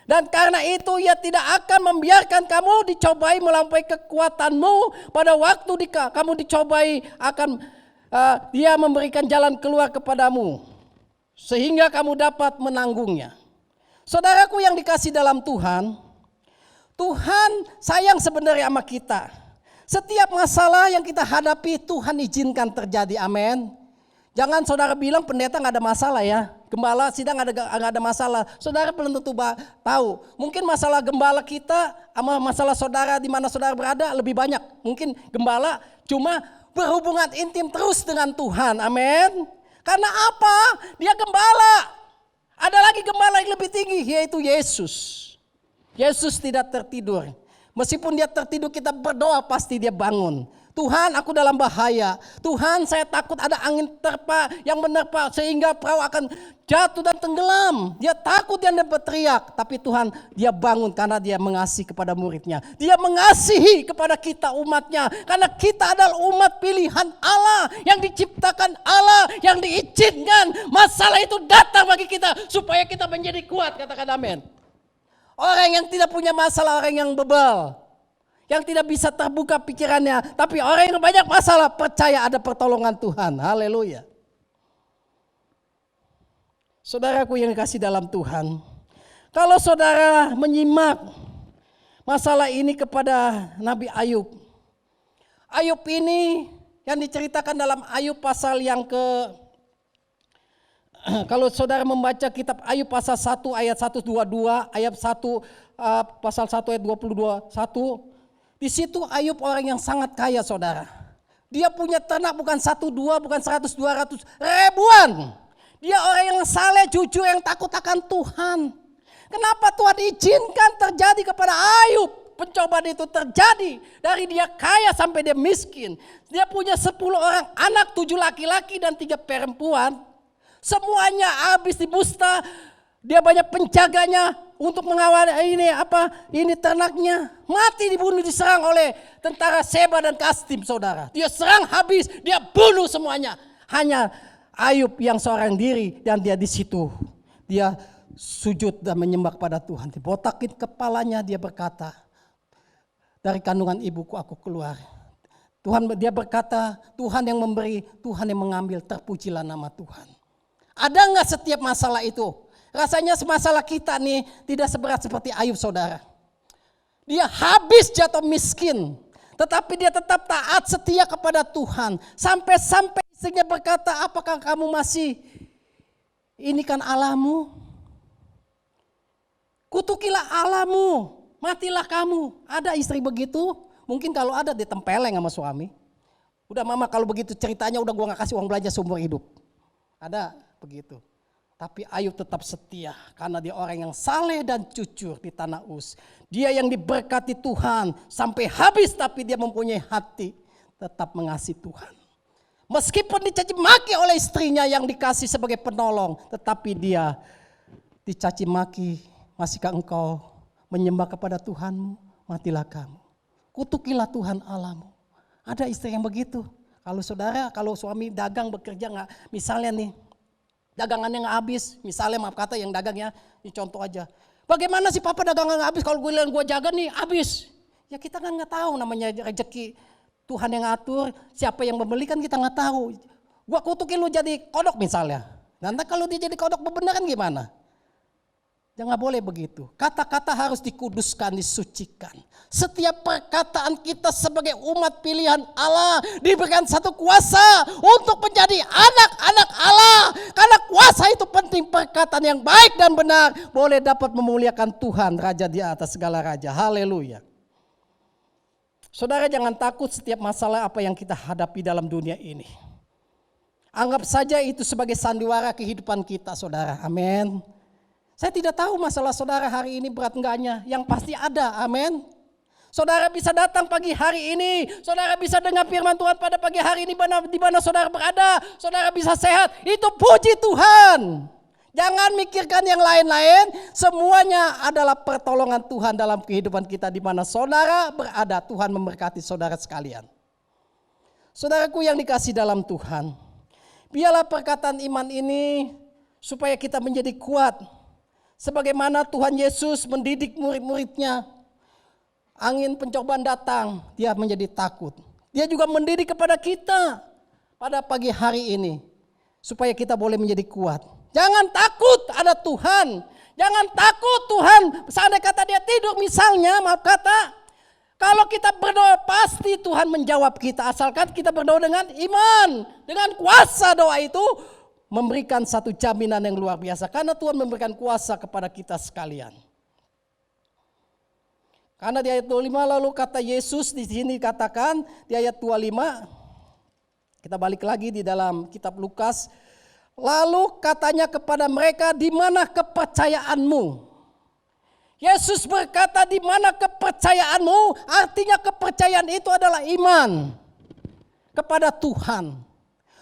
Speaker 3: Dan karena itu ia tidak akan membiarkan kamu dicobai melampaui kekuatanmu. Pada waktu kamu dicobai dia memberikan jalan keluar kepadamu sehingga kamu dapat menanggungnya. Saudaraku yang dikasih dalam Tuhan, Tuhan sayang sebenarnya sama kita. Setiap masalah yang kita hadapi Tuhan izinkan terjadi, amin. Jangan saudara bilang pendeta gak ada masalah ya, gembala sidang gak ada masalah. Saudara belum tentu tahu, mungkin masalah gembala kita sama masalah saudara di mana saudara berada lebih banyak. Mungkin gembala cuma berhubungan intim terus dengan Tuhan, amin. Karena apa? Dia gembala. Ada lagi gembala yang lebih tinggi, yaitu Yesus. Yesus tidak tertidur. Meskipun dia tertidur, kita berdoa pasti dia bangun. Tuhan, aku dalam bahaya. Tuhan, saya takut ada angin terpa yang menerpa sehingga perahu akan jatuh dan tenggelam. Dia takut, dia berteriak. Tapi Tuhan, dia bangun karena dia mengasihi kepada muridnya. Dia mengasihi kepada kita umatnya. Karena kita adalah umat pilihan Allah. Yang diciptakan Allah, yang diizinkan masalah itu datang bagi kita. Supaya kita menjadi kuat, katakan amin. Orang yang tidak punya masalah, orang yang bebal. Yang tidak bisa terbuka pikirannya. Tapi orang yang banyak masalah percaya ada pertolongan Tuhan. Haleluya. Saudaraku yang dikasih dalam Tuhan. Kalau saudara menyimak masalah ini kepada Nabi Ayub. Ayub ini yang diceritakan dalam Ayub pasal yang kalau saudara membaca kitab Ayub pasal 1 ayat 122, ayat 1 pasal 1 ayat 22, 1. Di situ Ayub orang yang sangat kaya saudara. Dia punya ternak bukan 1, 2, bukan 100, 200, ribuan. Dia orang yang saleh, jujur, yang takut akan Tuhan. Kenapa Tuhan izinkan terjadi kepada Ayub? Pencobaan itu terjadi dari dia kaya sampai dia miskin. Dia punya 10 orang anak, 7 laki-laki dan 3 perempuan. Semuanya habis dibusta. Dia banyak penjaganya untuk mengawal ini ternaknya. Mati dibunuh, diserang oleh tentara Seba dan Kastim saudara. Dia serang habis, dia bunuh semuanya. Hanya Ayub yang seorang diri dan dia di situ. Dia sujud dan menyembah kepada Tuhan. Dibotakin kepalanya, dia berkata, dari kandungan ibuku aku keluar. Tuhan, dia berkata, Tuhan yang memberi, Tuhan yang mengambil, terpujilah nama Tuhan. Ada enggak setiap masalah itu? Rasanya masalah kita nih tidak seberat seperti Ayub saudara. Dia habis jatuh miskin. Tetapi dia tetap taat setia kepada Tuhan. Sampai-sampai istrinya berkata, apakah kamu masih ini kan Allahmu? Kutukilah Allahmu, matilah kamu. Ada istri begitu? Mungkin kalau ada ditempeleng sama suami. Udah mama kalau begitu ceritanya udah gua gak kasih uang belanja seumur hidup. Ada begitu. Tapi Ayub tetap setia karena dia orang yang saleh dan jujur di tanah Uz. Dia yang diberkati Tuhan sampai habis tapi dia mempunyai hati tetap mengasihi Tuhan. Meskipun dicaci maki oleh istrinya yang dikasih sebagai penolong, tetapi dia dicaci maki, masihkah engkau menyembah kepada Tuhanmu? Matilah kamu. Kutukilah Tuhan Allahmu. Ada istri yang begitu. Kalau saudara, kalau suami dagang bekerja nggak, misalnya nih, dagangannya nggak habis, misalnya maaf kata yang dagangnya, ini contoh aja. Bagaimana sih papa dagangan nggak habis, kalau gue jaga nih habis. Ya kita kan nggak tahu namanya rezeki Tuhan yang ngatur, siapa yang membeli kan kita nggak tahu. Gua kutukin lu jadi kodok misalnya. Nanti kalau dia jadi kodok beneran gimana? Jangan boleh begitu. Kata-kata harus dikuduskan, disucikan. Setiap perkataan kita sebagai umat pilihan Allah diberikan satu kuasa untuk menjadi anak-anak Allah. Karena kuasa itu penting, perkataan yang baik dan benar boleh dapat memuliakan Tuhan, Raja di atas segala raja. Haleluya. Saudara jangan takut setiap masalah apa yang kita hadapi dalam dunia ini. Anggap saja itu sebagai sandiwara kehidupan kita, saudara. Amin. Saya tidak tahu masalah saudara hari ini berat enggaknya. Yang pasti ada, amin. Saudara bisa datang pagi hari ini. Saudara bisa dengar firman Tuhan pada pagi hari ini di mana saudara berada. Saudara bisa sehat. Itu puji Tuhan. Jangan mikirkan yang lain-lain. Semuanya adalah pertolongan Tuhan dalam kehidupan kita di mana saudara berada. Tuhan memberkati saudara sekalian. Saudaraku yang dikasih dalam Tuhan. Biarlah perkataan iman ini supaya kita menjadi kuat. Sebagaimana Tuhan Yesus mendidik murid-muridnya. Angin pencobaan datang, dia menjadi takut. Dia juga mendidik kepada kita pada pagi hari ini. Supaya kita boleh menjadi kuat. Jangan takut, ada Tuhan. Jangan takut Tuhan. Seandainya kata dia tidur misalnya, maaf kata. Kalau kita berdoa pasti Tuhan menjawab kita. Asalkan kita berdoa dengan iman. Dengan kuasa doa itu memberikan satu jaminan yang luar biasa. Karena Tuhan memberikan kuasa kepada kita sekalian. Karena di ayat 25 lalu kata Yesus di sini katakan di ayat 25. Kita balik lagi di dalam kitab Lukas. Lalu katanya kepada mereka, di mana kepercayaanmu? Yesus berkata, di mana kepercayaanmu? Artinya kepercayaan itu adalah iman kepada Tuhan.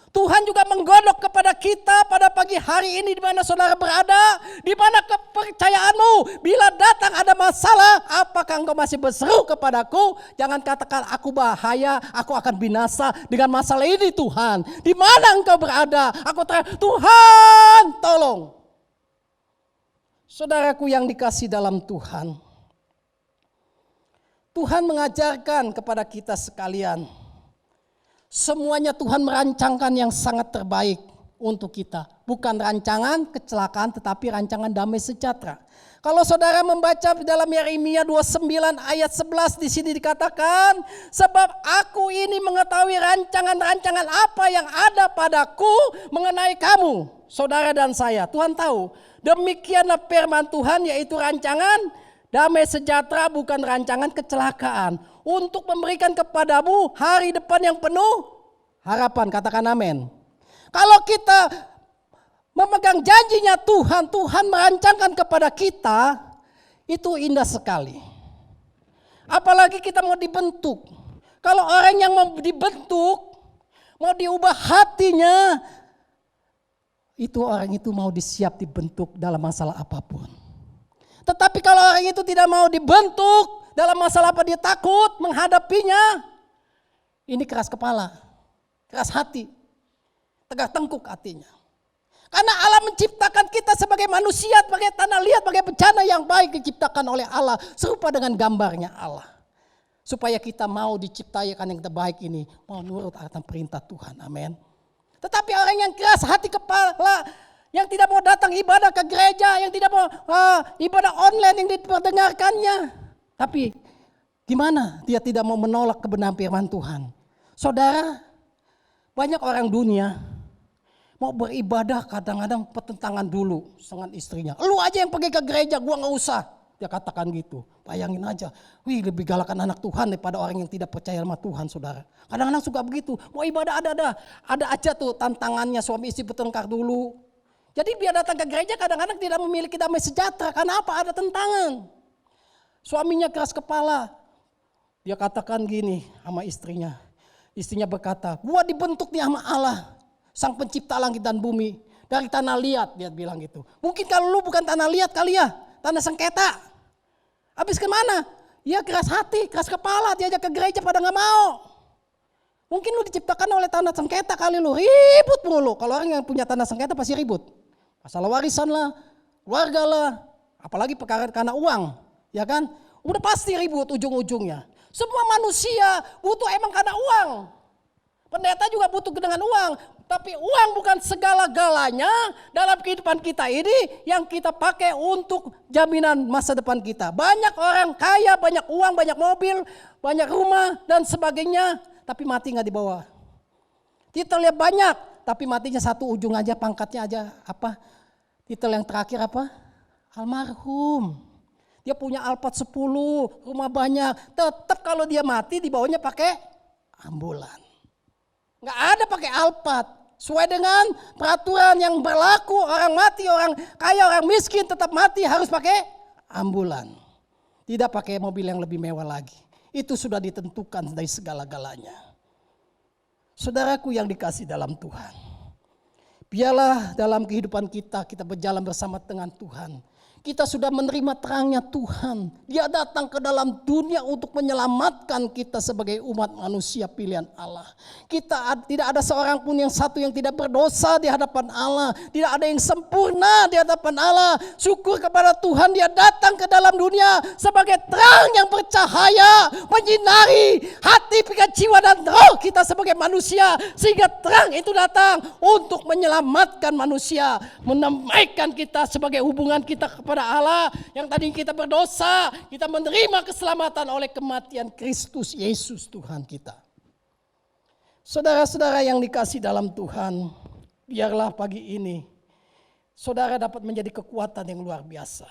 Speaker 3: Tuhan juga menggodok kepada kita pada pagi hari ini di mana saudara berada. Di mana kepercayaanmu? Bila datang ada masalah, apakah engkau masih berseru kepadaku? Jangan katakan aku bahaya, aku akan binasa dengan masalah ini Tuhan. Di mana engkau berada? Aku teriak, Tuhan tolong. Saudaraku yang dikasih dalam Tuhan. Tuhan mengajarkan kepada kita sekalian. Semuanya Tuhan merancangkan yang sangat terbaik untuk kita. Bukan rancangan kecelakaan tetapi rancangan damai sejahtera. Kalau saudara membaca dalam Yeremia 29 ayat 11 di sini dikatakan, sebab aku ini mengetahui rancangan-rancangan apa yang ada padaku mengenai kamu, saudara dan saya. Tuhan tahu. Demikianlah firman Tuhan yaitu rancangan damai sejahtera bukan rancangan kecelakaan. Untuk memberikan kepadamu hari depan yang penuh harapan. Katakan amin. Kalau kita memegang janjinya Tuhan, Tuhan merancangkan kepada kita, itu indah sekali. Apalagi kita mau dibentuk. Kalau orang yang mau dibentuk, mau diubah hatinya, itu orang itu mau disiap dibentuk dalam masalah apapun. Tetapi kalau orang itu tidak mau dibentuk, dalam masalah apa dia takut menghadapinya. Ini keras kepala, keras hati, tegak tengkuk hatinya. Karena Allah menciptakan kita sebagai manusia, sebagai tanah liat, sebagai bencana yang baik diciptakan oleh Allah. Serupa dengan gambarnya Allah. Supaya kita mau diciptakan yang terbaik ini, mau nurut akan perintah Tuhan. Amin. Tetapi orang yang keras hati kepala, yang tidak mau datang ibadah ke gereja, yang tidak mau ibadah online yang diperdengarkannya. Tapi gimana dia tidak mau menolak kebenaran firman Tuhan? Saudara, banyak orang dunia mau beribadah kadang-kadang pertentangan dulu dengan istrinya. Lu aja yang pergi ke gereja, gua gak usah. Dia katakan gitu. Bayangin aja, wih lebih galakan anak Tuhan daripada orang yang tidak percaya sama Tuhan, saudara. Kadang-kadang suka begitu, mau ibadah ada aja tuh tantangannya, suami istri bertengkar dulu. Jadi biar datang ke gereja kadang-kadang tidak memiliki damai sejahtera. Karena apa? Ada tentangan. Suaminya keras kepala. Dia katakan gini sama istrinya. Istrinya berkata, gua dibentuk nih sama Allah, sang pencipta langit dan bumi. Dari tanah liat, dia bilang gitu. Mungkin kalau lu bukan tanah liat kali ya, tanah sengketa. Habis kemana? Ya keras hati, keras kepala, diajak ke gereja pada gak mau. Mungkin lu diciptakan oleh tanah sengketa kali lu, ribut mulu. Kalau orang yang punya tanah sengketa pasti ribut. Masalah warisan lah, keluarga lah, apalagi perkara karena uang. Ya kan? Udah pasti ribut ujung-ujungnya. Semua manusia butuh emang karena uang. Pendeta juga butuh dengan uang. Tapi uang bukan segala-galanya dalam kehidupan kita ini yang kita pakai untuk jaminan masa depan kita. Banyak orang kaya, banyak uang, banyak mobil, banyak rumah dan sebagainya. Tapi mati gak dibawa. Titelnya banyak, tapi matinya satu ujung aja, pangkatnya aja apa? Titel yang terakhir apa? Almarhum. Dia punya Alphard 10, rumah banyak. Tetap kalau dia mati dibawanya pakai ambulan. Gak ada pakai Alphard. Sesuai dengan peraturan yang berlaku, orang mati, orang kaya, orang miskin tetap mati harus pakai ambulan. Tidak pakai mobil yang lebih mewah lagi. Itu sudah ditentukan dari segala-galanya. Saudaraku yang dikasih dalam Tuhan. Biarlah dalam kehidupan kita berjalan bersama dengan Tuhan. Kita sudah menerima terangnya Tuhan. Dia datang ke dalam dunia untuk menyelamatkan kita sebagai umat manusia pilihan Allah. Tidak ada seorang pun yang tidak berdosa di hadapan Allah. Tidak ada yang sempurna di hadapan Allah. Syukur kepada Tuhan, dia datang ke dalam dunia sebagai terang yang bercahaya, menyinari hati, pikiran, jiwa dan roh kita sebagai manusia. Sehingga terang itu datang untuk menyelamatkan manusia, menamaikan kita sebagai hubungan kita kepada Allah yang tadi kita berdosa, kita menerima keselamatan oleh kematian Kristus Yesus Tuhan kita. Saudara-saudara yang dikasih dalam Tuhan, biarlah pagi ini saudara dapat menjadi kekuatan yang luar biasa.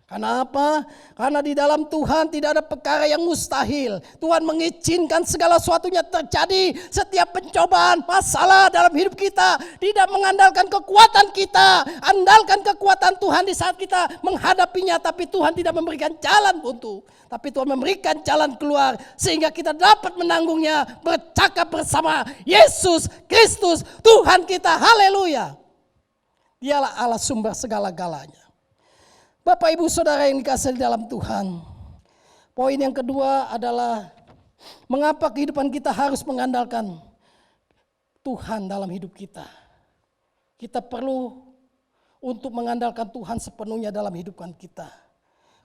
Speaker 3: Karena apa? Karena di dalam Tuhan tidak ada perkara yang mustahil. Tuhan mengizinkan segala sesuatunya terjadi. Setiap pencobaan, masalah dalam hidup kita tidak mengandalkan kekuatan kita. Andalkan kekuatan Tuhan di saat kita menghadapinya. Tapi Tuhan tidak memberikan jalan buntu. Tapi Tuhan memberikan jalan keluar. Sehingga kita dapat menanggungnya. Bercakap bersama Yesus Kristus Tuhan kita. Haleluya. Dialah Allah sumber segala-galanya. Bapak Ibu Saudara yang dikasihi dalam Tuhan. Poin yang kedua adalah mengapa kehidupan kita harus mengandalkan Tuhan dalam hidup kita. Kita perlu untuk mengandalkan Tuhan sepenuhnya dalam kehidupan kita.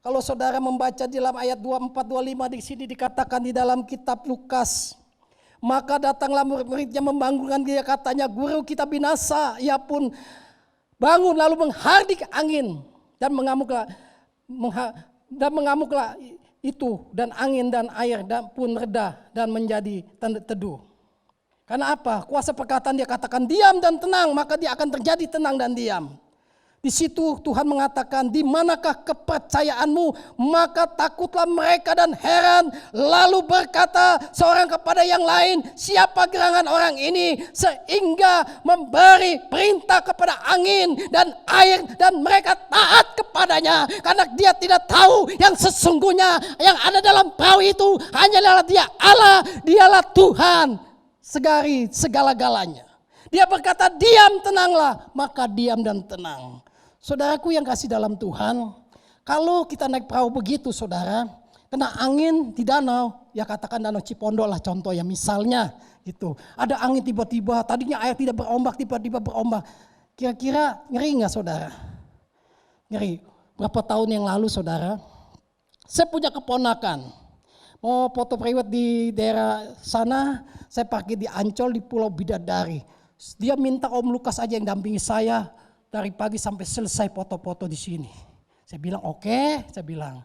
Speaker 3: Kalau saudara membaca di dalam ayat 24-25 di sini dikatakan di dalam kitab Lukas. Maka datanglah murid-muridnya membangunkan dia, katanya, guru kita binasa. Ia pun bangun lalu menghardik angin. Dan mengamuklah itu, dan angin dan air pun reda dan menjadi teduh. Karena apa? Kuasa perkataan dia katakan diam dan tenang, maka dia akan terjadi tenang dan diam. Di situ Tuhan mengatakan, di manakah kepercayaanmu? Maka takutlah mereka dan heran. Lalu berkata seorang kepada yang lain, siapa gerangan orang ini sehingga memberi perintah kepada angin dan air dan mereka taat kepadanya. Karena dia tidak tahu yang sesungguhnya yang ada dalam perahu itu hanyalah dia Allah, dialah Tuhan segala-galanya. Dia berkata diam tenanglah, maka diam dan tenang. Saudaraku yang kasih dalam Tuhan, kalau kita naik perahu begitu saudara, kena angin di danau, ya katakan danau Cipondo lah contoh ya misalnya gitu. Ada angin tiba-tiba, tadinya air tidak berombak, tiba-tiba berombak. Kira-kira ngeri gak saudara? Ngeri. Berapa tahun yang lalu saudara, saya punya keponakan. Mau foto private di daerah sana, saya parkir di Ancol di Pulau Bidadari. Dia minta Om Lukas aja yang dampingi saya. Dari pagi sampai selesai foto-foto di sini. Saya bilang oke, saya bilang.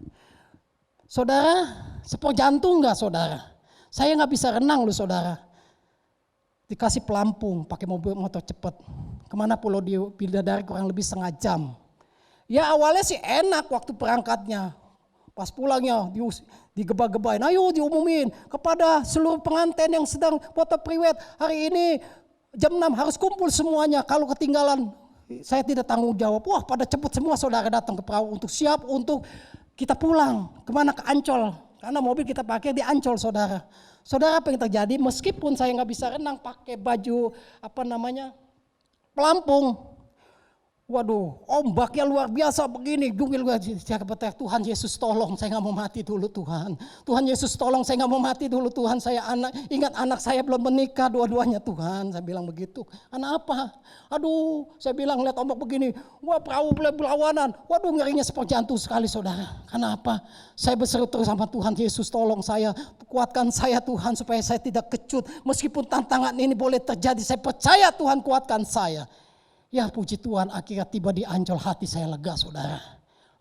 Speaker 3: Saudara, sepor jantung enggak saudara? Saya enggak bisa renang loh saudara. Dikasih pelampung, pakai motor cepat. Kemana Pulau Bidadari kurang lebih setengah jam. Ya awalnya sih enak waktu perangkatnya. Pas pulangnya digebah-gebahin, ayo diumumin kepada seluruh pengantin yang sedang foto priwet. Hari ini jam 6 harus kumpul semuanya, kalau ketinggalan saya tidak tanggung jawab. Wah pada cepat semua saudara datang ke perahu untuk siap untuk kita pulang. Kemana? Ke Ancol. Karena mobil kita pakai di Ancol, saudara. Saudara, apa yang terjadi? Meskipun saya nggak bisa renang pakai baju pelampung. Waduh, ombaknya luar biasa begini. Saya kata, Tuhan Yesus tolong, saya nggak mau mati dulu Tuhan. Tuhan Yesus tolong, saya nggak mau mati dulu Tuhan. Ingat anak saya belum menikah dua-duanya Tuhan. Saya bilang begitu. Karena apa? Aduh, saya bilang lihat ombak begini. Wah, perahu berlawanan. Waduh, ngerinya seperti jantung sekali saudara. Karena apa? Saya berseru terus sama Tuhan Yesus, tolong saya, kuatkan saya Tuhan supaya saya tidak kecut. Meskipun tantangan ini boleh terjadi, saya percaya Tuhan kuatkan saya. Ya puji Tuhan, akhirnya tiba di Ancol, hati saya lega saudara.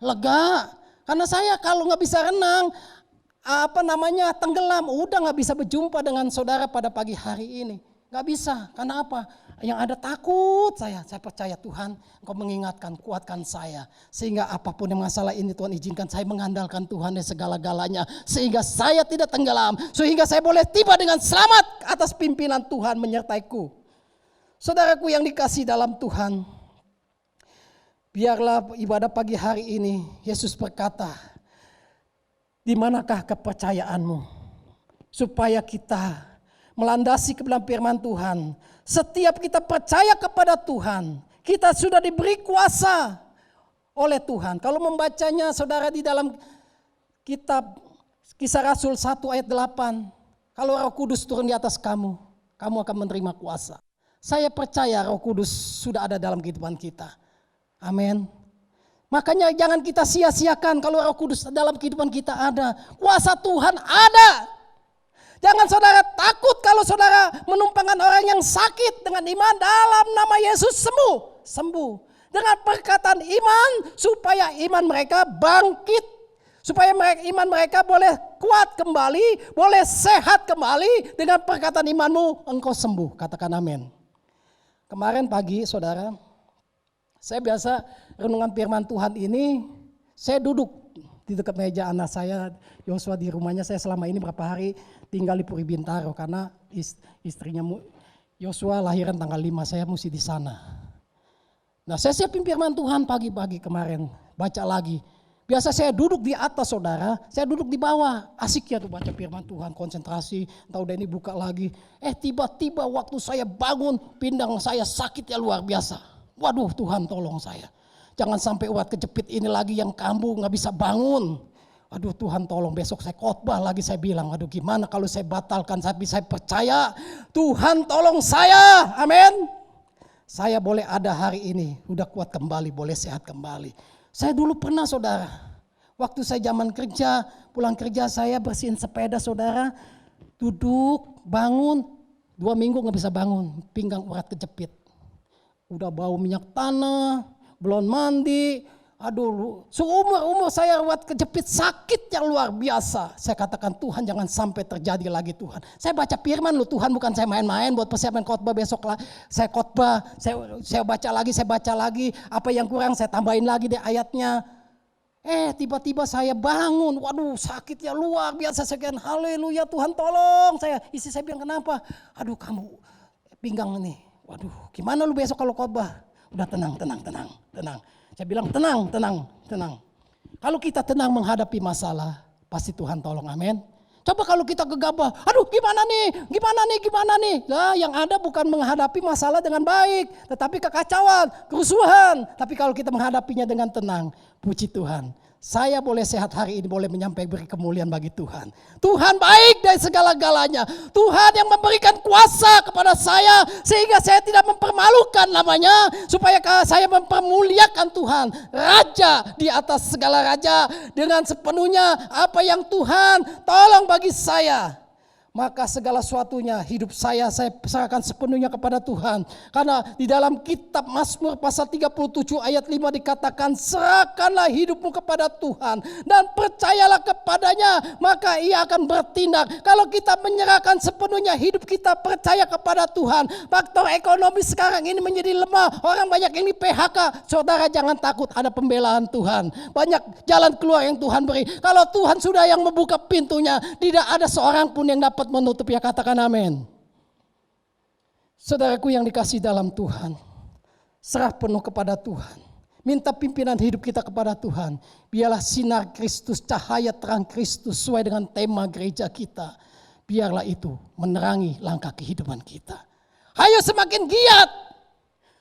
Speaker 3: Lega, karena saya kalau nggak bisa renang, tenggelam, udah nggak bisa berjumpa dengan saudara pada pagi hari ini. Nggak bisa, karena apa? Yang ada takut saya percaya Tuhan, Engkau mengingatkan, kuatkan saya. Sehingga apapun yang masalah ini Tuhan izinkan saya mengandalkan Tuhan dari segala-galanya. Sehingga saya tidak tenggelam, sehingga saya boleh tiba dengan selamat atas pimpinan Tuhan menyertaiku. Saudaraku yang dikasih dalam Tuhan, biarlah ibadah pagi hari ini Yesus berkata, di manakah kepercayaanmu? Supaya kita melandasi ke dalam firman Tuhan. Setiap kita percaya kepada Tuhan, kita sudah diberi kuasa oleh Tuhan. Kalau membacanya saudara di dalam kitab Kisah Rasul 1 ayat 8, kalau Roh Kudus turun di atas kamu, kamu akan menerima kuasa. Saya percaya Roh Kudus sudah ada dalam kehidupan kita. Amin. Makanya jangan kita sia-siakan kalau Roh Kudus dalam kehidupan kita ada. Kuasa Tuhan ada. Jangan saudara takut kalau saudara menumpangkan orang yang sakit dengan iman dalam nama Yesus sembuh. Sembuh. Dengan perkataan iman supaya iman mereka bangkit. Supaya iman mereka boleh kuat kembali, boleh sehat kembali. Dengan perkataan imanmu engkau sembuh. Katakan amin. Kemarin pagi saudara, saya biasa renungan firman Tuhan ini, saya duduk di dekat meja anak saya, Yosua di rumahnya. Saya selama ini berapa hari tinggal di Puri Bintaro karena istrinya Yosua lahiran tanggal 5, saya mesti di sana. Nah saya siapin firman Tuhan pagi-pagi kemarin, baca lagi. Biasa saya duduk di atas saudara, saya duduk di bawah. Asik ya tuh baca firman Tuhan, konsentrasi. Tahu udah ini buka lagi. Tiba-tiba waktu saya bangun, pinggang saya sakit ya luar biasa. Waduh Tuhan tolong saya. Jangan sampai urat kejepit ini lagi yang kambuh gak bisa bangun. Aduh Tuhan tolong, besok saya khotbah lagi, saya bilang aduh gimana kalau saya batalkan, tapi saya percaya Tuhan tolong saya. Amin. Saya boleh ada hari ini, udah kuat kembali, boleh sehat kembali. Saya dulu pernah saudara, waktu saya zaman kerja, pulang kerja saya bersihin sepeda saudara, duduk, bangun, 2 minggu gak bisa bangun, pinggang urat kejepit. Udah bau minyak tanah, belum mandi, aduh seumur saya urat kejepit sakit yang luar biasa. Saya katakan Tuhan jangan sampai terjadi lagi Tuhan. Saya baca firman lu Tuhan, bukan saya main-main buat persiapan khotbah besok lah. Saya khotbah, saya baca lagi, apa yang kurang saya tambahin lagi deh ayatnya. Tiba-tiba saya bangun, waduh sakitnya luar biasa. Saya katakan haleluya Tuhan tolong saya. Istri saya bilang kenapa? Aduh kamu pinggang ini, waduh gimana lu besok kalau khotbah? Udah tenang. Saya bilang tenang. Kalau kita tenang menghadapi masalah, pasti Tuhan tolong, amin. Coba kalau kita gegabah, aduh gimana nih. Nah, yang ada bukan menghadapi masalah dengan baik, tetapi kekacauan, kerusuhan. Tapi kalau kita menghadapinya dengan tenang, puji Tuhan. Saya boleh sehat hari ini, boleh menyampaikan beri kemuliaan bagi Tuhan. Tuhan baik dari segala-galanya. Tuhan yang memberikan kuasa kepada saya sehingga saya tidak mempermalukan namanya. Supaya saya mempermuliakan Tuhan. Raja di atas segala raja dengan sepenuhnya apa yang Tuhan tolong bagi saya. Maka segala sesuatunya hidup saya serahkan sepenuhnya kepada Tuhan. Karena di dalam kitab Mazmur pasal 37 ayat 5 dikatakan serahkanlah hidupmu kepada Tuhan. Dan percayalah kepadanya maka ia akan bertindak. Kalau kita menyerahkan sepenuhnya hidup kita percaya kepada Tuhan. Faktor ekonomi sekarang ini menjadi lemah. Orang banyak yang di PHK. Saudara jangan takut, ada pembelaan Tuhan. Banyak jalan keluar yang Tuhan beri. Kalau Tuhan sudah yang membuka pintunya, tidak ada seorang pun yang dapat menutup, ya katakan amin. Saudaraku yang dikasih dalam Tuhan, serah penuh kepada Tuhan. Minta pimpinan hidup kita kepada Tuhan. Biarlah sinar Kristus, cahaya terang Kristus sesuai dengan tema gereja kita. Biarlah itu menerangi langkah kehidupan kita. Ayo semakin giat,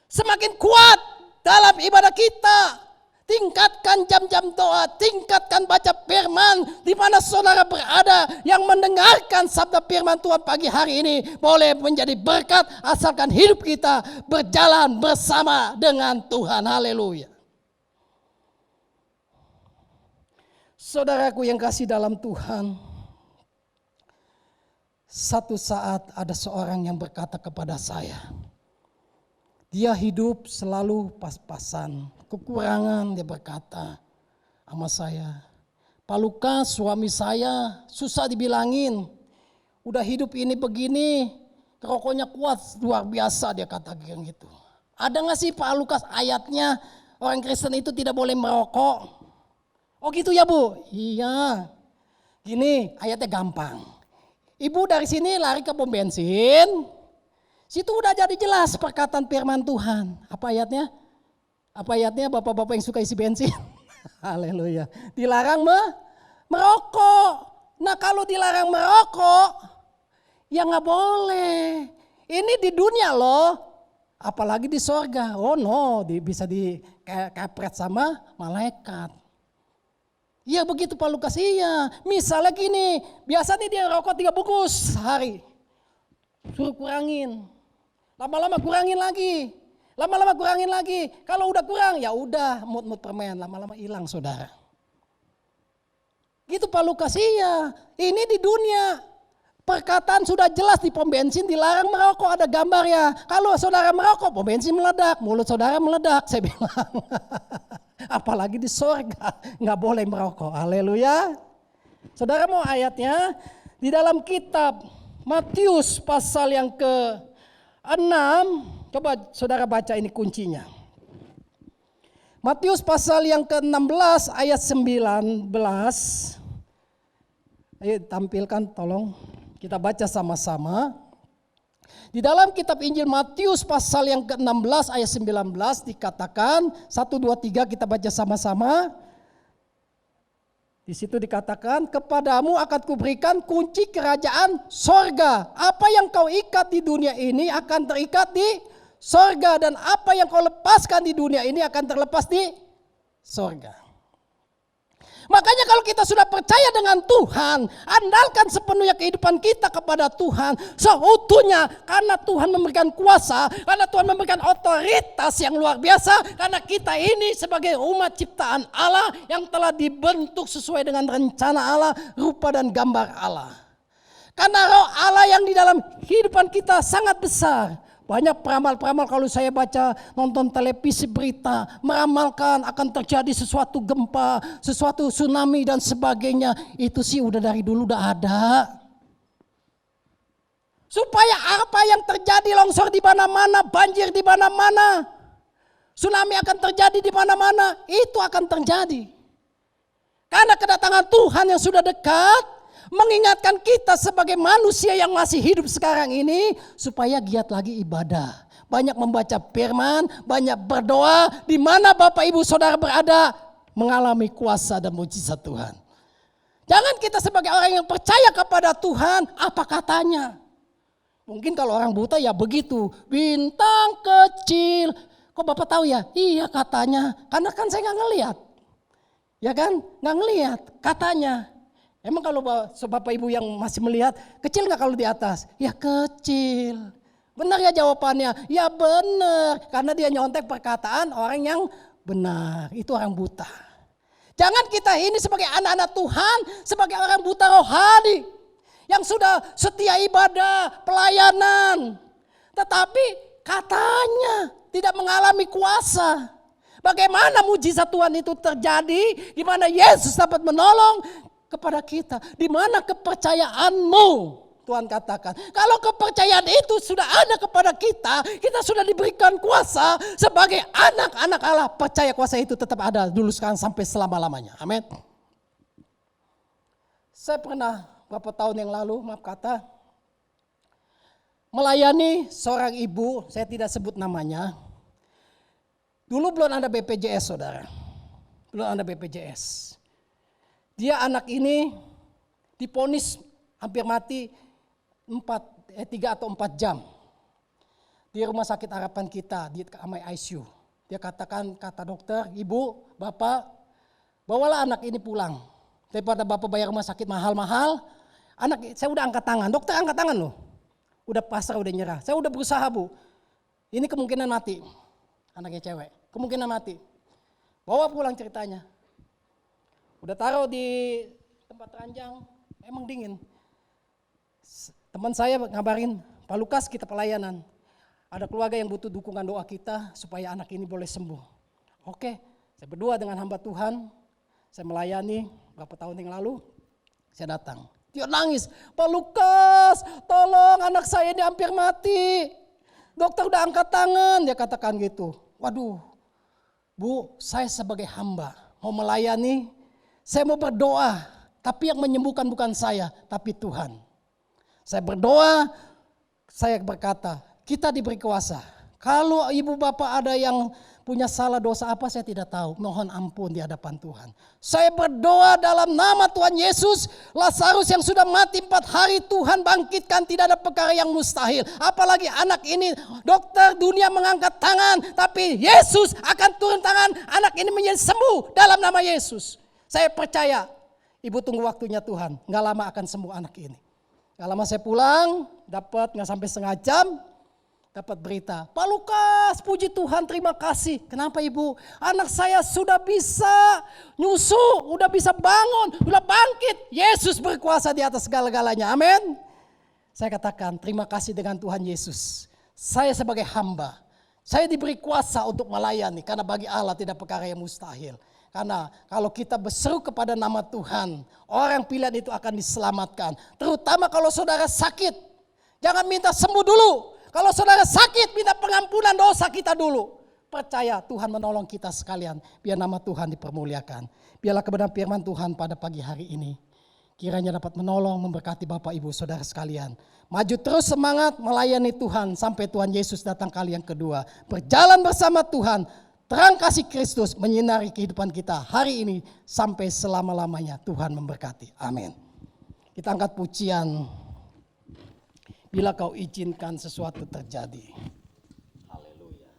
Speaker 3: semakin kuat dalam ibadah kita. Tingkatkan jam-jam doa, tingkatkan baca firman di mana saudara berada yang mendengarkan sabda firman Tuhan pagi hari ini boleh menjadi berkat asalkan hidup kita berjalan bersama dengan Tuhan. Haleluya. Saudaraku yang kasih dalam Tuhan, satu saat ada seorang yang berkata kepada saya, dia hidup selalu pas-pasan. Kekurangan dia berkata sama saya, Pak Lukas suami saya susah dibilangin. Udah hidup ini begini, rokoknya kuat luar biasa dia kata gitu. Ada gak sih Pak Lukas ayatnya orang Kristen itu tidak boleh merokok? Oh gitu ya Bu? Iya. Gini ayatnya gampang. Ibu dari sini lari ke pom bensin. Situ udah jadi jelas perkataan firman Tuhan. Apa ayatnya? Apa ayatnya bapak-bapak yang suka isi bensin? Haleluya. Dilarang merokok. Nah kalau dilarang merokok, ya gak boleh. Ini di dunia loh. Apalagi di sorga. Oh no, bisa dikepret sama malaikat. Iya begitu Pak Lukas, iya. Misalnya gini, biasanya dia rokok 3 bungkus sehari. Suruh kurangin. Lama-lama kurangin lagi. Lama-lama kurangin lagi. Kalau udah kurang ya udah mut-mut permen. Lama-lama hilang saudara. Gitu Pak Lukas, iya. Ini di dunia. Perkataan sudah jelas di pom bensin dilarang merokok, ada gambar ya. Kalau saudara merokok pom bensin meledak, mulut saudara meledak saya bilang. Apalagi di sorga nggak boleh merokok. Haleluya. Saudara mau ayatnya? Di dalam kitab Matius pasal yang ke-6. Coba saudara baca ini kuncinya. Matius pasal yang ke-16 ayat 19. Ayo tampilkan tolong. Kita baca sama-sama. Di dalam kitab Injil Matius pasal yang ke-16 ayat 19 dikatakan. 1, 2, 3 kita baca sama-sama. Di situ dikatakan, kepadamu akan kuberikan kunci kerajaan sorga. Apa yang kau ikat di dunia ini akan terikat di sorga, dan apa yang kau lepaskan di dunia ini akan terlepas di sorga. Makanya kalau kita sudah percaya dengan Tuhan, andalkan sepenuhnya kehidupan kita kepada Tuhan seutuhnya, karena Tuhan memberikan kuasa, karena Tuhan memberikan otoritas yang luar biasa, karena kita ini sebagai umat ciptaan Allah yang telah dibentuk sesuai dengan rencana Allah, rupa dan gambar Allah. Karena roh Allah yang di dalam kehidupan kita sangat besar. Banyak peramal-peramal kalau saya baca nonton televisi berita meramalkan akan terjadi sesuatu gempa, sesuatu tsunami dan sebagainya. Itu sih udah dari dulu udah ada. Supaya apa yang terjadi, longsor di mana-mana, banjir di mana-mana, tsunami akan terjadi di mana-mana, itu akan terjadi. Karena kedatangan Tuhan yang sudah dekat mengingatkan kita sebagai manusia yang masih hidup sekarang ini supaya giat lagi ibadah. Banyak membaca firman, banyak berdoa, di mana Bapak Ibu Saudara berada mengalami kuasa dan mujizat Tuhan. Jangan kita sebagai orang yang percaya kepada Tuhan, apa katanya? Mungkin kalau orang buta ya begitu, bintang kecil. Kok Bapak tahu ya? Iya katanya, karena kan saya nggak ngelihat. Ya kan, nggak ngelihat katanya. Emang kalau Bapak Ibu yang masih melihat, kecil gak kalau di atas? Ya kecil. Benar ya jawabannya? Ya benar. Karena dia nyontek perkataan orang yang benar. Itu orang buta. Jangan kita ini sebagai anak-anak Tuhan, sebagai orang buta rohani. Yang sudah setia ibadah, pelayanan. Tetapi katanya tidak mengalami kuasa. Bagaimana mujizat Tuhan itu terjadi? Di mana Yesus dapat menolong kepada kita, di mana kepercayaanmu? Tuhan katakan, kalau kepercayaan itu sudah ada kepada kita, kita sudah diberikan kuasa sebagai anak-anak Allah. Percaya kuasa itu tetap ada dulu, sekarang, sampai selama-lamanya. Amin. Saya pernah beberapa tahun yang lalu, melayani seorang ibu, saya tidak sebut namanya. Dulu belum ada BPJS, saudara. Belum ada BPJS. Dia anak ini diponis hampir mati 3 atau 4 jam. Di rumah sakit harapan kita, di kamar ICU. Dia kata dokter, ibu, bapak, bawalah anak ini pulang. Daripada bapak bayar rumah sakit mahal-mahal, saya udah angkat tangan. Dokter angkat tangan loh. Udah pasrah, udah nyerah. Saya udah berusaha, Bu. Ini kemungkinan mati. Anaknya cewek. Kemungkinan mati. Bawa pulang ceritanya. Udah taruh di tempat ranjang. Emang dingin. Teman saya ngabarin, Pak Lukas kita pelayanan. Ada keluarga yang butuh dukungan doa kita supaya anak ini boleh sembuh. Oke, saya berdua dengan hamba Tuhan. Saya melayani beberapa tahun yang lalu. Saya datang. Dia nangis, Pak Lukas, tolong anak saya ini hampir mati. Dokter udah angkat tangan, dia katakan gitu. Waduh, Bu, saya sebagai hamba mau melayani, saya mau berdoa. Tapi yang menyembuhkan bukan saya, tapi Tuhan. Saya berdoa, saya berkata, kita diberi kuasa. Kalau ibu bapak ada yang punya salah dosa apa saya tidak tahu. Mohon ampun di hadapan Tuhan. Saya berdoa dalam nama Tuhan Yesus. Lazarus yang sudah mati 4 hari Tuhan bangkitkan. Tidak ada perkara yang mustahil. Apalagi anak ini dokter dunia mengangkat tangan. Tapi Yesus akan turun tangan. Anak ini menjadi sembuh dalam nama Yesus. Saya percaya. Ibu tunggu waktunya Tuhan. Gak lama akan sembuh anak ini. Gak lama saya pulang. Dapat gak sampai setengah jam. Dapat berita, Pak Lukas, puji Tuhan, terima kasih. Kenapa ibu? Anak saya sudah bisa nyusu, udah bisa bangun, udah bangkit. Yesus berkuasa di atas segala-galanya, amin. Saya katakan terima kasih dengan Tuhan Yesus. Saya sebagai hamba, saya diberi kuasa untuk melayani. Karena bagi Allah tidak perkara yang mustahil. Karena kalau kita berseru kepada nama Tuhan, orang pilihan itu akan diselamatkan. Terutama kalau saudara sakit, jangan minta sembuh dulu. Kalau saudara sakit, minta pengampunan dosa kita dulu. Percaya Tuhan menolong kita sekalian. Biar nama Tuhan dipermuliakan. Biarlah kebenaran firman Tuhan pada pagi hari ini. Kiranya dapat menolong, memberkati Bapak Ibu Saudara sekalian. Maju terus semangat melayani Tuhan sampai Tuhan Yesus datang kali yang kedua. Berjalan bersama Tuhan. Terang kasih Kristus menyinari kehidupan kita hari ini sampai selama-lamanya. Tuhan memberkati. Amin. Kita angkat pujian. Bila kau izinkan sesuatu terjadi. Haleluya.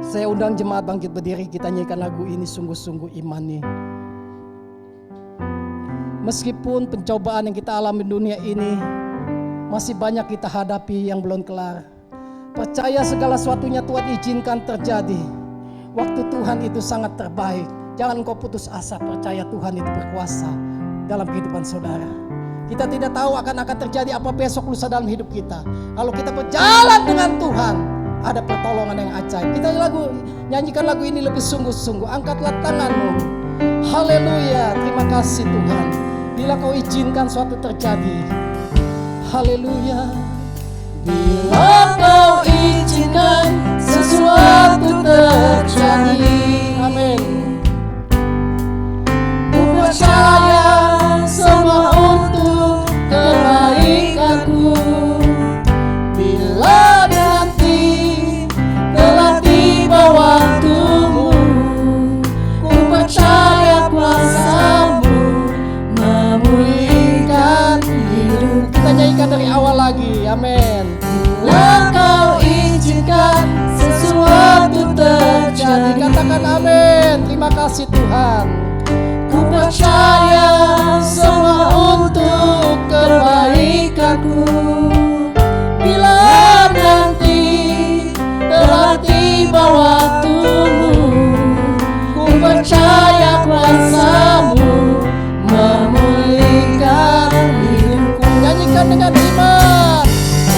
Speaker 3: Saya undang jemaat bangkit berdiri, kita nyanyikan lagu ini sungguh-sungguh imani. Meskipun pencobaan yang kita alami dunia ini masih banyak kita hadapi yang belum kelar. Percaya segala sesuatunya Tuhan izinkan terjadi. Waktu Tuhan itu sangat terbaik. Jangan engkau putus asa, percaya Tuhan itu berkuasa dalam kehidupan saudara. Kita tidak tahu akan terjadi apa besok lusa dalam hidup kita. Kalau kita berjalan dengan Tuhan, ada pertolongan yang ajaib. Kita nyanyikan lagu ini lebih sungguh-sungguh. Angkatlah tanganmu. Haleluya, terima kasih Tuhan. Bila kau izinkan suatu terjadi. Haleluya. Bila kau izinkan sesuatu terjadi. Amin. Percaya semua untuk kebaikanku. Bila nanti telah tiba waktumu, ku percaya kuasamu memulihkan hidup. Kita nyanyikan dari awal lagi, amin. Bila kau izinkan sesuatu terjadi. Katakan amin, terima kasih Tuhan. Ku percaya semua untuk kebaikanku. Bila nanti telah tiba waktumu, ku percaya kuasamu memulihkan hidupku. Nyanyikan dengan iman.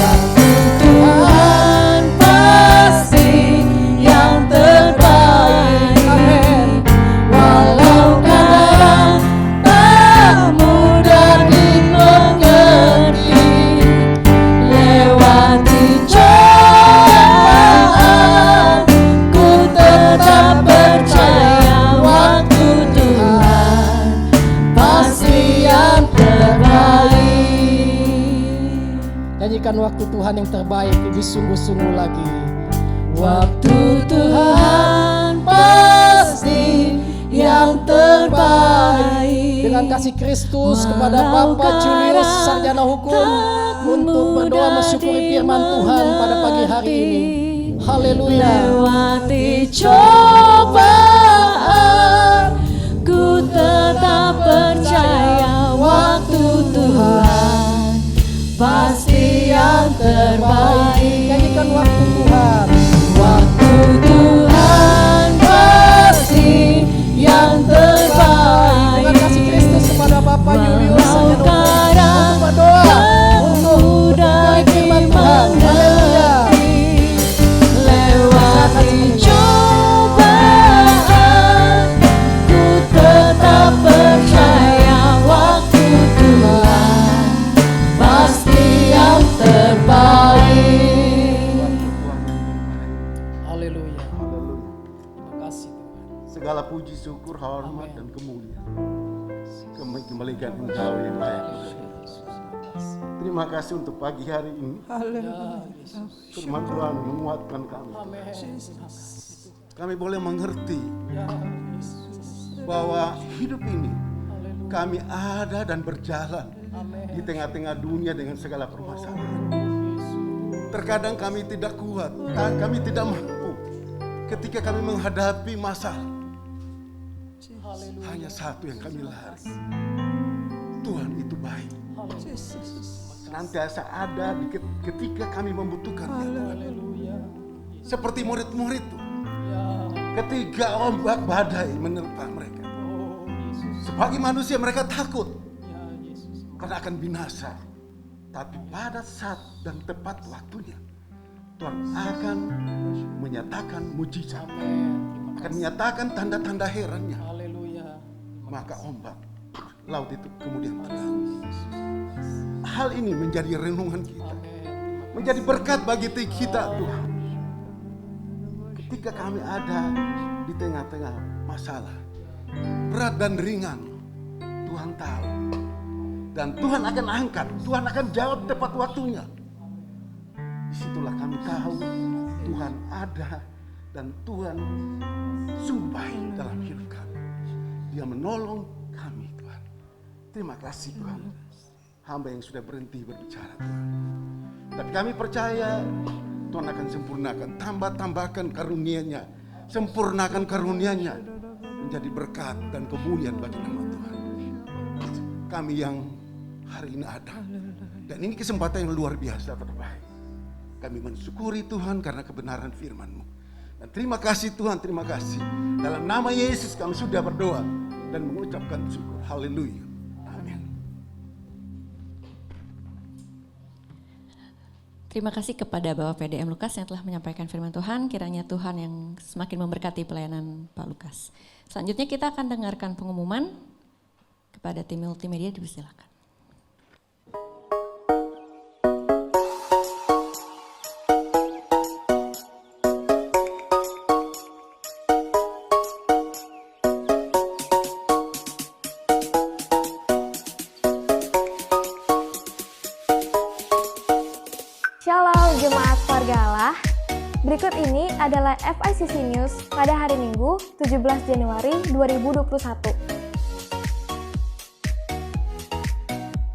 Speaker 3: Waktu Tuhan pasti yang terbaik. Amin. Walau nyanyikan waktu Tuhan yang terbaik lebih sungguh-sungguh lagi.
Speaker 2: Waktu Tuhan pasti yang terbaik.
Speaker 3: Dengan kasih Kristus kepada Bapak Julius Sarjana Hukum untuk berdoa mensyukuri firman Tuhan pada pagi hari ini. Haleluya.
Speaker 2: Lewati cobaan, ku tetap percaya waktu Tuhan pasti yang terbaik.
Speaker 3: Nyanyikan waktu Tuhan.
Speaker 2: Waktu Tuhan pasti yang terbaik.
Speaker 3: Dengan kasih Kristus kepada Bapak Julius Sarjana Hukum untuk berdoa untuk firman Tuhan. Haleluya.
Speaker 2: Lewati cobaan, ku tetap percaya waktu Tuhan pasti yang terbaik.
Speaker 3: Haleluya. Terima kasih Tuhan.
Speaker 4: Segala puji, syukur, hormat, dan kemuliaan kembalikan Engkau yang layak. Terima kasih untuk pagi hari ini. Firman Tuhan menguatkan kami. Kami boleh mengerti bahwa hidup ini kami ada dan berjalan di tengah-tengah dunia dengan segala permasalahan. Terkadang kami tidak kuat, kami tidak mampu ketika kami menghadapi masalah. Hanya satu yang kami lari. Tuhan itu baik. Senantiasa ada ketika kami membutuhkan. Seperti murid-murid itu. Ketika ombak badai menerpa mereka. Sebagai manusia mereka takut. Karena akan binasa. Tapi pada saat dan tepat waktunya, Tuhan akan menyatakan mujizat. Akan menyatakan tanda-tanda herannya. Maka ombak laut itu kemudian tenang. Hal ini menjadi renungan kita, menjadi berkat bagi kita Tuhan. Ketika kami ada di tengah-tengah masalah berat dan ringan, Tuhan tahu, dan Tuhan akan angkat, Tuhan akan jawab tepat waktunya. Disitulah kami tahu Tuhan ada dan Tuhan sungguh baik dalam hidup kami. Dia menolong kami, Tuhan. Terima kasih Tuhan. Hamba yang sudah berhenti berbicara Tuhan. Tapi kami percaya Tuhan akan sempurnakan, tambahkan karunia-Nya, sempurnakan karunia-Nya menjadi berkat dan kemuliaan bagi nama Tuhan. Kami yang hari ini ada, dan ini kesempatan yang luar biasa terbaik. Kami mensyukuri Tuhan karena kebenaran firman-Mu. Dan terima kasih Tuhan, terima kasih. Dalam nama Yesus kami sudah berdoa dan mengucapkan syukur. Haleluya. Amin.
Speaker 2: Terima kasih kepada Bapak PDM Lukas yang telah menyampaikan firman Tuhan. Kiranya Tuhan yang semakin memberkati pelayanan Pak Lukas. Selanjutnya kita akan dengarkan pengumuman kepada tim multimedia, dipersilakan.
Speaker 5: Shalom Jemaat Keluarga Allah. Berikut ini adalah FICC News pada hari Minggu 17 Januari 2021.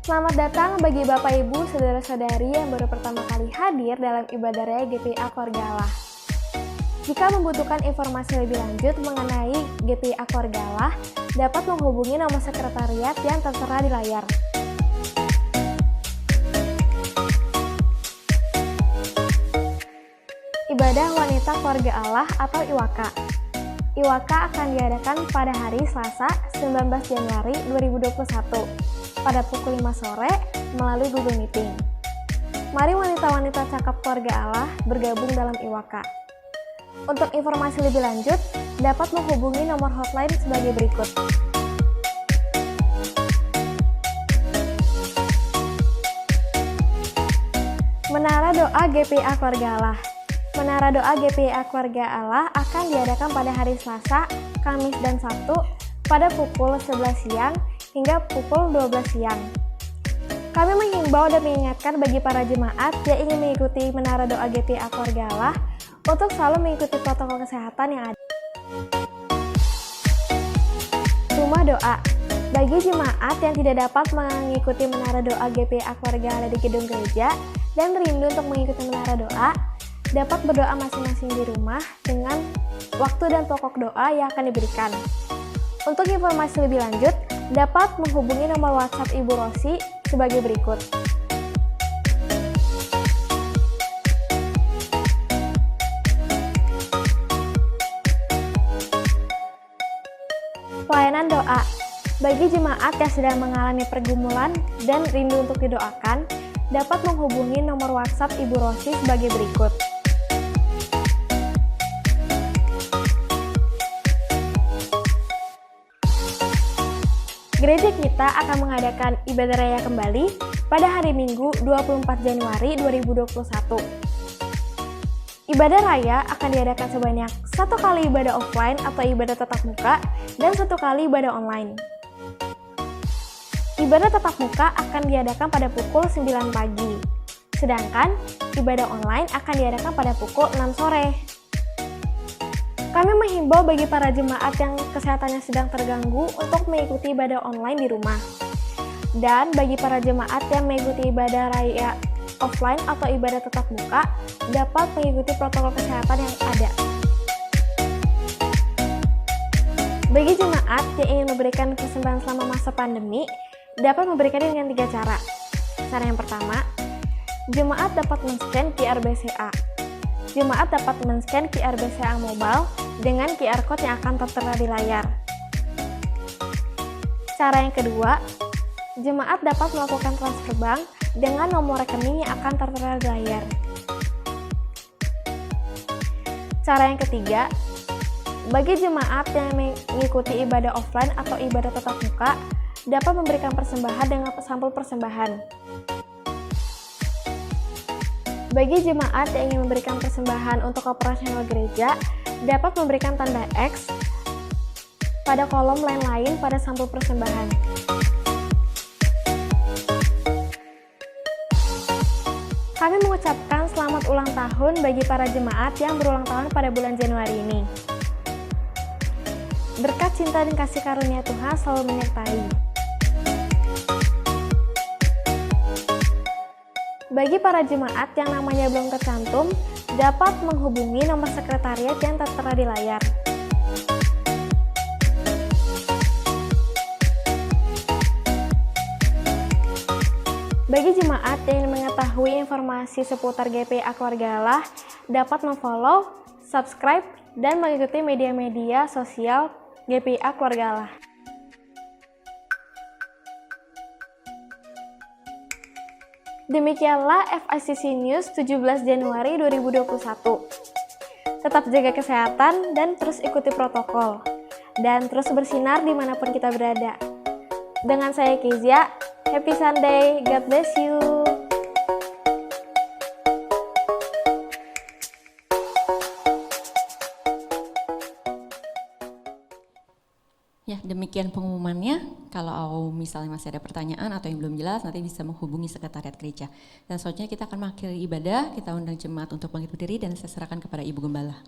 Speaker 5: Selamat datang bagi Bapak Ibu Saudara-saudari yang baru pertama kali hadir dalam ibadah raya GPA Keluarga Allah. Jika membutuhkan informasi lebih lanjut mengenai GPA Keluarga Allah, dapat menghubungi nomor sekretariat yang tertera di layar. Ibadah Wanita Keluarga Allah atau IWAKA. IWAKA akan diadakan pada hari Selasa 19 Januari 2021 pada pukul 5 sore melalui Google Meeting. Mari wanita-wanita cakap Keluarga Allah bergabung dalam IWAKA. Untuk informasi lebih lanjut, dapat menghubungi nomor hotline sebagai berikut. Menara Doa GPA Keluarga Allah. Menara Doa GPA Keluarga Allah akan diadakan pada hari Selasa, Kamis, dan Sabtu pada pukul 11 siang hingga pukul 12 siang. Kami menghimbau dan mengingatkan bagi para jemaat yang ingin mengikuti Menara Doa GPA Keluarga Allah untuk selalu mengikuti protokol kesehatan yang ada. Rumah doa. Bagi jemaat yang tidak dapat mengikuti Menara Doa GPA Keluarga Allah di gedung gereja dan rindu untuk mengikuti Menara Doa, dapat berdoa masing-masing di rumah dengan waktu dan pokok doa yang akan diberikan. Untuk informasi lebih lanjut, dapat menghubungi nomor WhatsApp Ibu Rosi sebagai berikut. Pelayanan doa. Bagi jemaat yang sedang mengalami pergumulan dan rindu untuk didoakan, dapat menghubungi nomor WhatsApp Ibu Rosi sebagai berikut. Gereja kita akan mengadakan ibadah raya kembali pada hari Minggu 24 Januari 2021. Ibadah raya akan diadakan sebanyak 1 kali ibadah offline atau ibadah tatap muka dan 1 kali ibadah online. Ibadah tatap muka akan diadakan pada pukul 9 pagi, sedangkan ibadah online akan diadakan pada pukul 6 sore. Kami menghimbau bagi para jemaat yang kesehatannya sedang terganggu untuk mengikuti ibadah online di rumah. Dan bagi para jemaat yang mengikuti ibadah raya offline atau ibadah tatap muka, dapat mengikuti protokol kesehatan yang ada. Bagi jemaat yang ingin memberikan persembahan selama masa pandemi, dapat memberikannya dengan 3 cara. Cara yang pertama, jemaat dapat men-scan QR BCA. Jemaat dapat men-scan QR BCA Mobile dengan QR Code yang akan tertera di layar. Cara yang kedua, jemaat dapat melakukan transfer bank dengan nomor rekening yang akan tertera di layar. Cara yang ketiga, bagi jemaat yang mengikuti ibadah offline atau ibadah tatap muka, dapat memberikan persembahan dengan sampul persembahan. Bagi jemaat yang ingin memberikan persembahan untuk operasional gereja, dapat memberikan tanda X pada kolom lain-lain pada sampul persembahan. Kami mengucapkan selamat ulang tahun bagi para jemaat yang berulang tahun pada bulan Januari ini. Berkat cinta dan kasih karunia Tuhan selalu menyertai. Bagi para jemaat yang namanya belum tercantum, dapat menghubungi nomor sekretariat yang tertera di layar. Bagi jemaat yang ingin mengetahui informasi seputar GPA Keluarga Allah, dapat memfollow, subscribe, dan mengikuti media-media sosial GPA Keluarga Allah. Demikianlah FICC News 17 Januari 2021. Tetap jaga kesehatan dan terus ikuti protokol. Dan terus bersinar dimanapun kita berada. Dengan saya Kezia, Happy Sunday, God bless you.
Speaker 2: Ya, demikian pengumumannya. Kalau misalnya masih ada pertanyaan atau yang belum jelas, nanti bisa menghubungi sekretariat gereja. Dan selanjutnya kita akan mengakhiri ibadah, kita undang jemaat untuk bangkit berdiri dan saya serahkan kepada Ibu Gembala.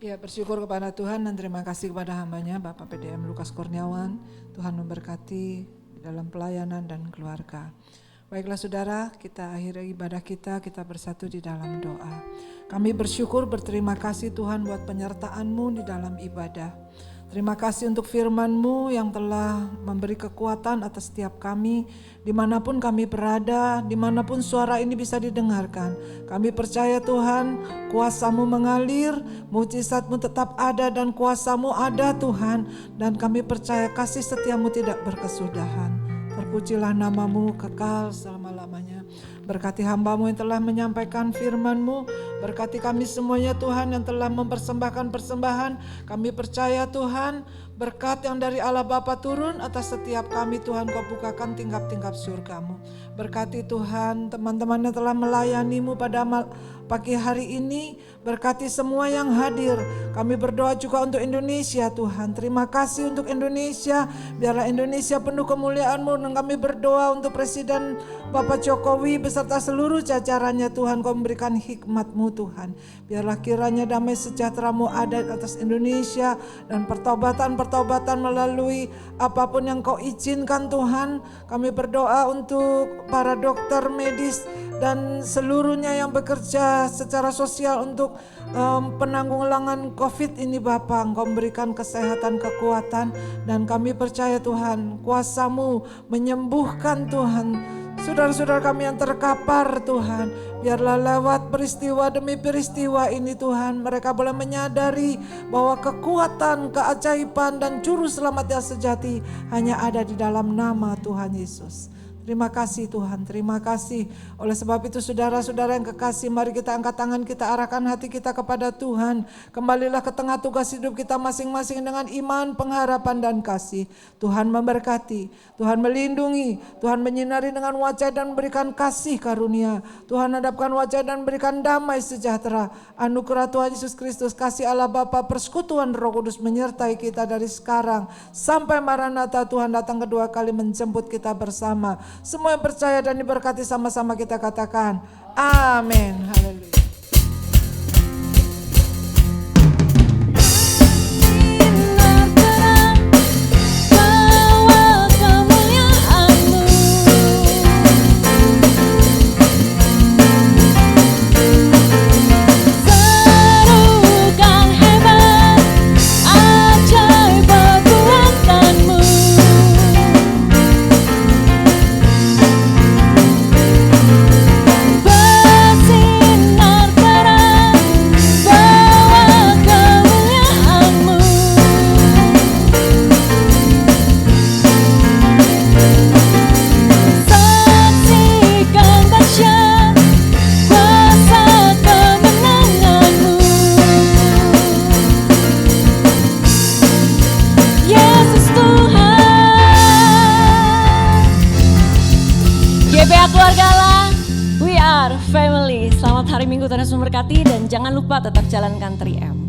Speaker 1: Ya, bersyukur kepada Tuhan dan terima kasih kepada hamba-Nya Bapak PDM Lukas Kurniawan. Tuhan memberkati dalam pelayanan dan keluarga. Baiklah saudara, kita akhiri ibadah kita bersatu di dalam doa. Kami bersyukur, berterima kasih Tuhan buat penyertaan-Mu di dalam ibadah. Terima kasih untuk firman-Mu yang telah memberi kekuatan atas setiap kami, dimanapun kami berada, dimanapun suara ini bisa didengarkan. Kami percaya Tuhan, kuasa-Mu mengalir, mujizat-Mu tetap ada dan kuasa-Mu ada Tuhan. Dan kami percaya kasih setia-Mu tidak berkesudahan. Terpujilah nama-Mu kekal selama-lamanya. Berkati hamba-Mu yang telah menyampaikan firman-Mu. Berkati kami semuanya Tuhan yang telah mempersembahkan persembahan. Kami percaya Tuhan, berkat yang dari Allah Bapa turun atas setiap kami Tuhan, Kau bukakan tingkap-tingkap surga-Mu. Berkati Tuhan teman-teman yang telah melayani-Mu pada pagi hari ini. Berkati semua yang hadir. Kami berdoa juga untuk Indonesia Tuhan. Terima kasih untuk Indonesia. Biarlah Indonesia penuh kemuliaan-Mu. Dan kami berdoa untuk Presiden Bapak Jokowi beserta seluruh jajarannya Tuhan. Kau memberikan hikmat-Mu Tuhan. Biarlah kiranya damai sejahtera-Mu ada atas Indonesia. Dan pertobatan-pertobatan melalui apapun yang Kau izinkan Tuhan. Kami berdoa untuk para dokter medis dan seluruhnya yang bekerja secara sosial untuk penanggulangan COVID ini Bapa. Engkau memberikan kesehatan, kekuatan, dan kami percaya Tuhan kuasa-Mu menyembuhkan Tuhan saudara-saudara kami yang terkapar Tuhan. Biarlah lewat peristiwa demi peristiwa ini Tuhan, mereka boleh menyadari bahwa kekuatan, keajaiban, dan juru selamat yang sejati hanya ada di dalam nama Tuhan Yesus. Terima kasih Tuhan, terima kasih. Oleh sebab itu saudara-saudara yang kekasih, mari kita angkat tangan, kita arahkan hati kita kepada Tuhan. Kembalilah ke tengah tugas hidup kita masing-masing dengan iman, pengharapan, dan kasih. Tuhan memberkati, Tuhan melindungi, Tuhan menyinari dengan wajah dan memberikan kasih karunia. Tuhan hadapkan wajah dan memberikan damai sejahtera. Anugerah Tuhan Yesus Kristus, kasih Allah Bapa, persekutuan Roh Kudus menyertai kita dari sekarang sampai Maranatha Tuhan datang kedua kali menjemput kita bersama. Semua yang percaya dan diberkati sama-sama kita katakan amin. Haleluya.
Speaker 2: Keluarga Allah, we are family. Selamat hari Minggu, Tuhan Yesus memberkati, dan jangan lupa tetap jalankan 3M.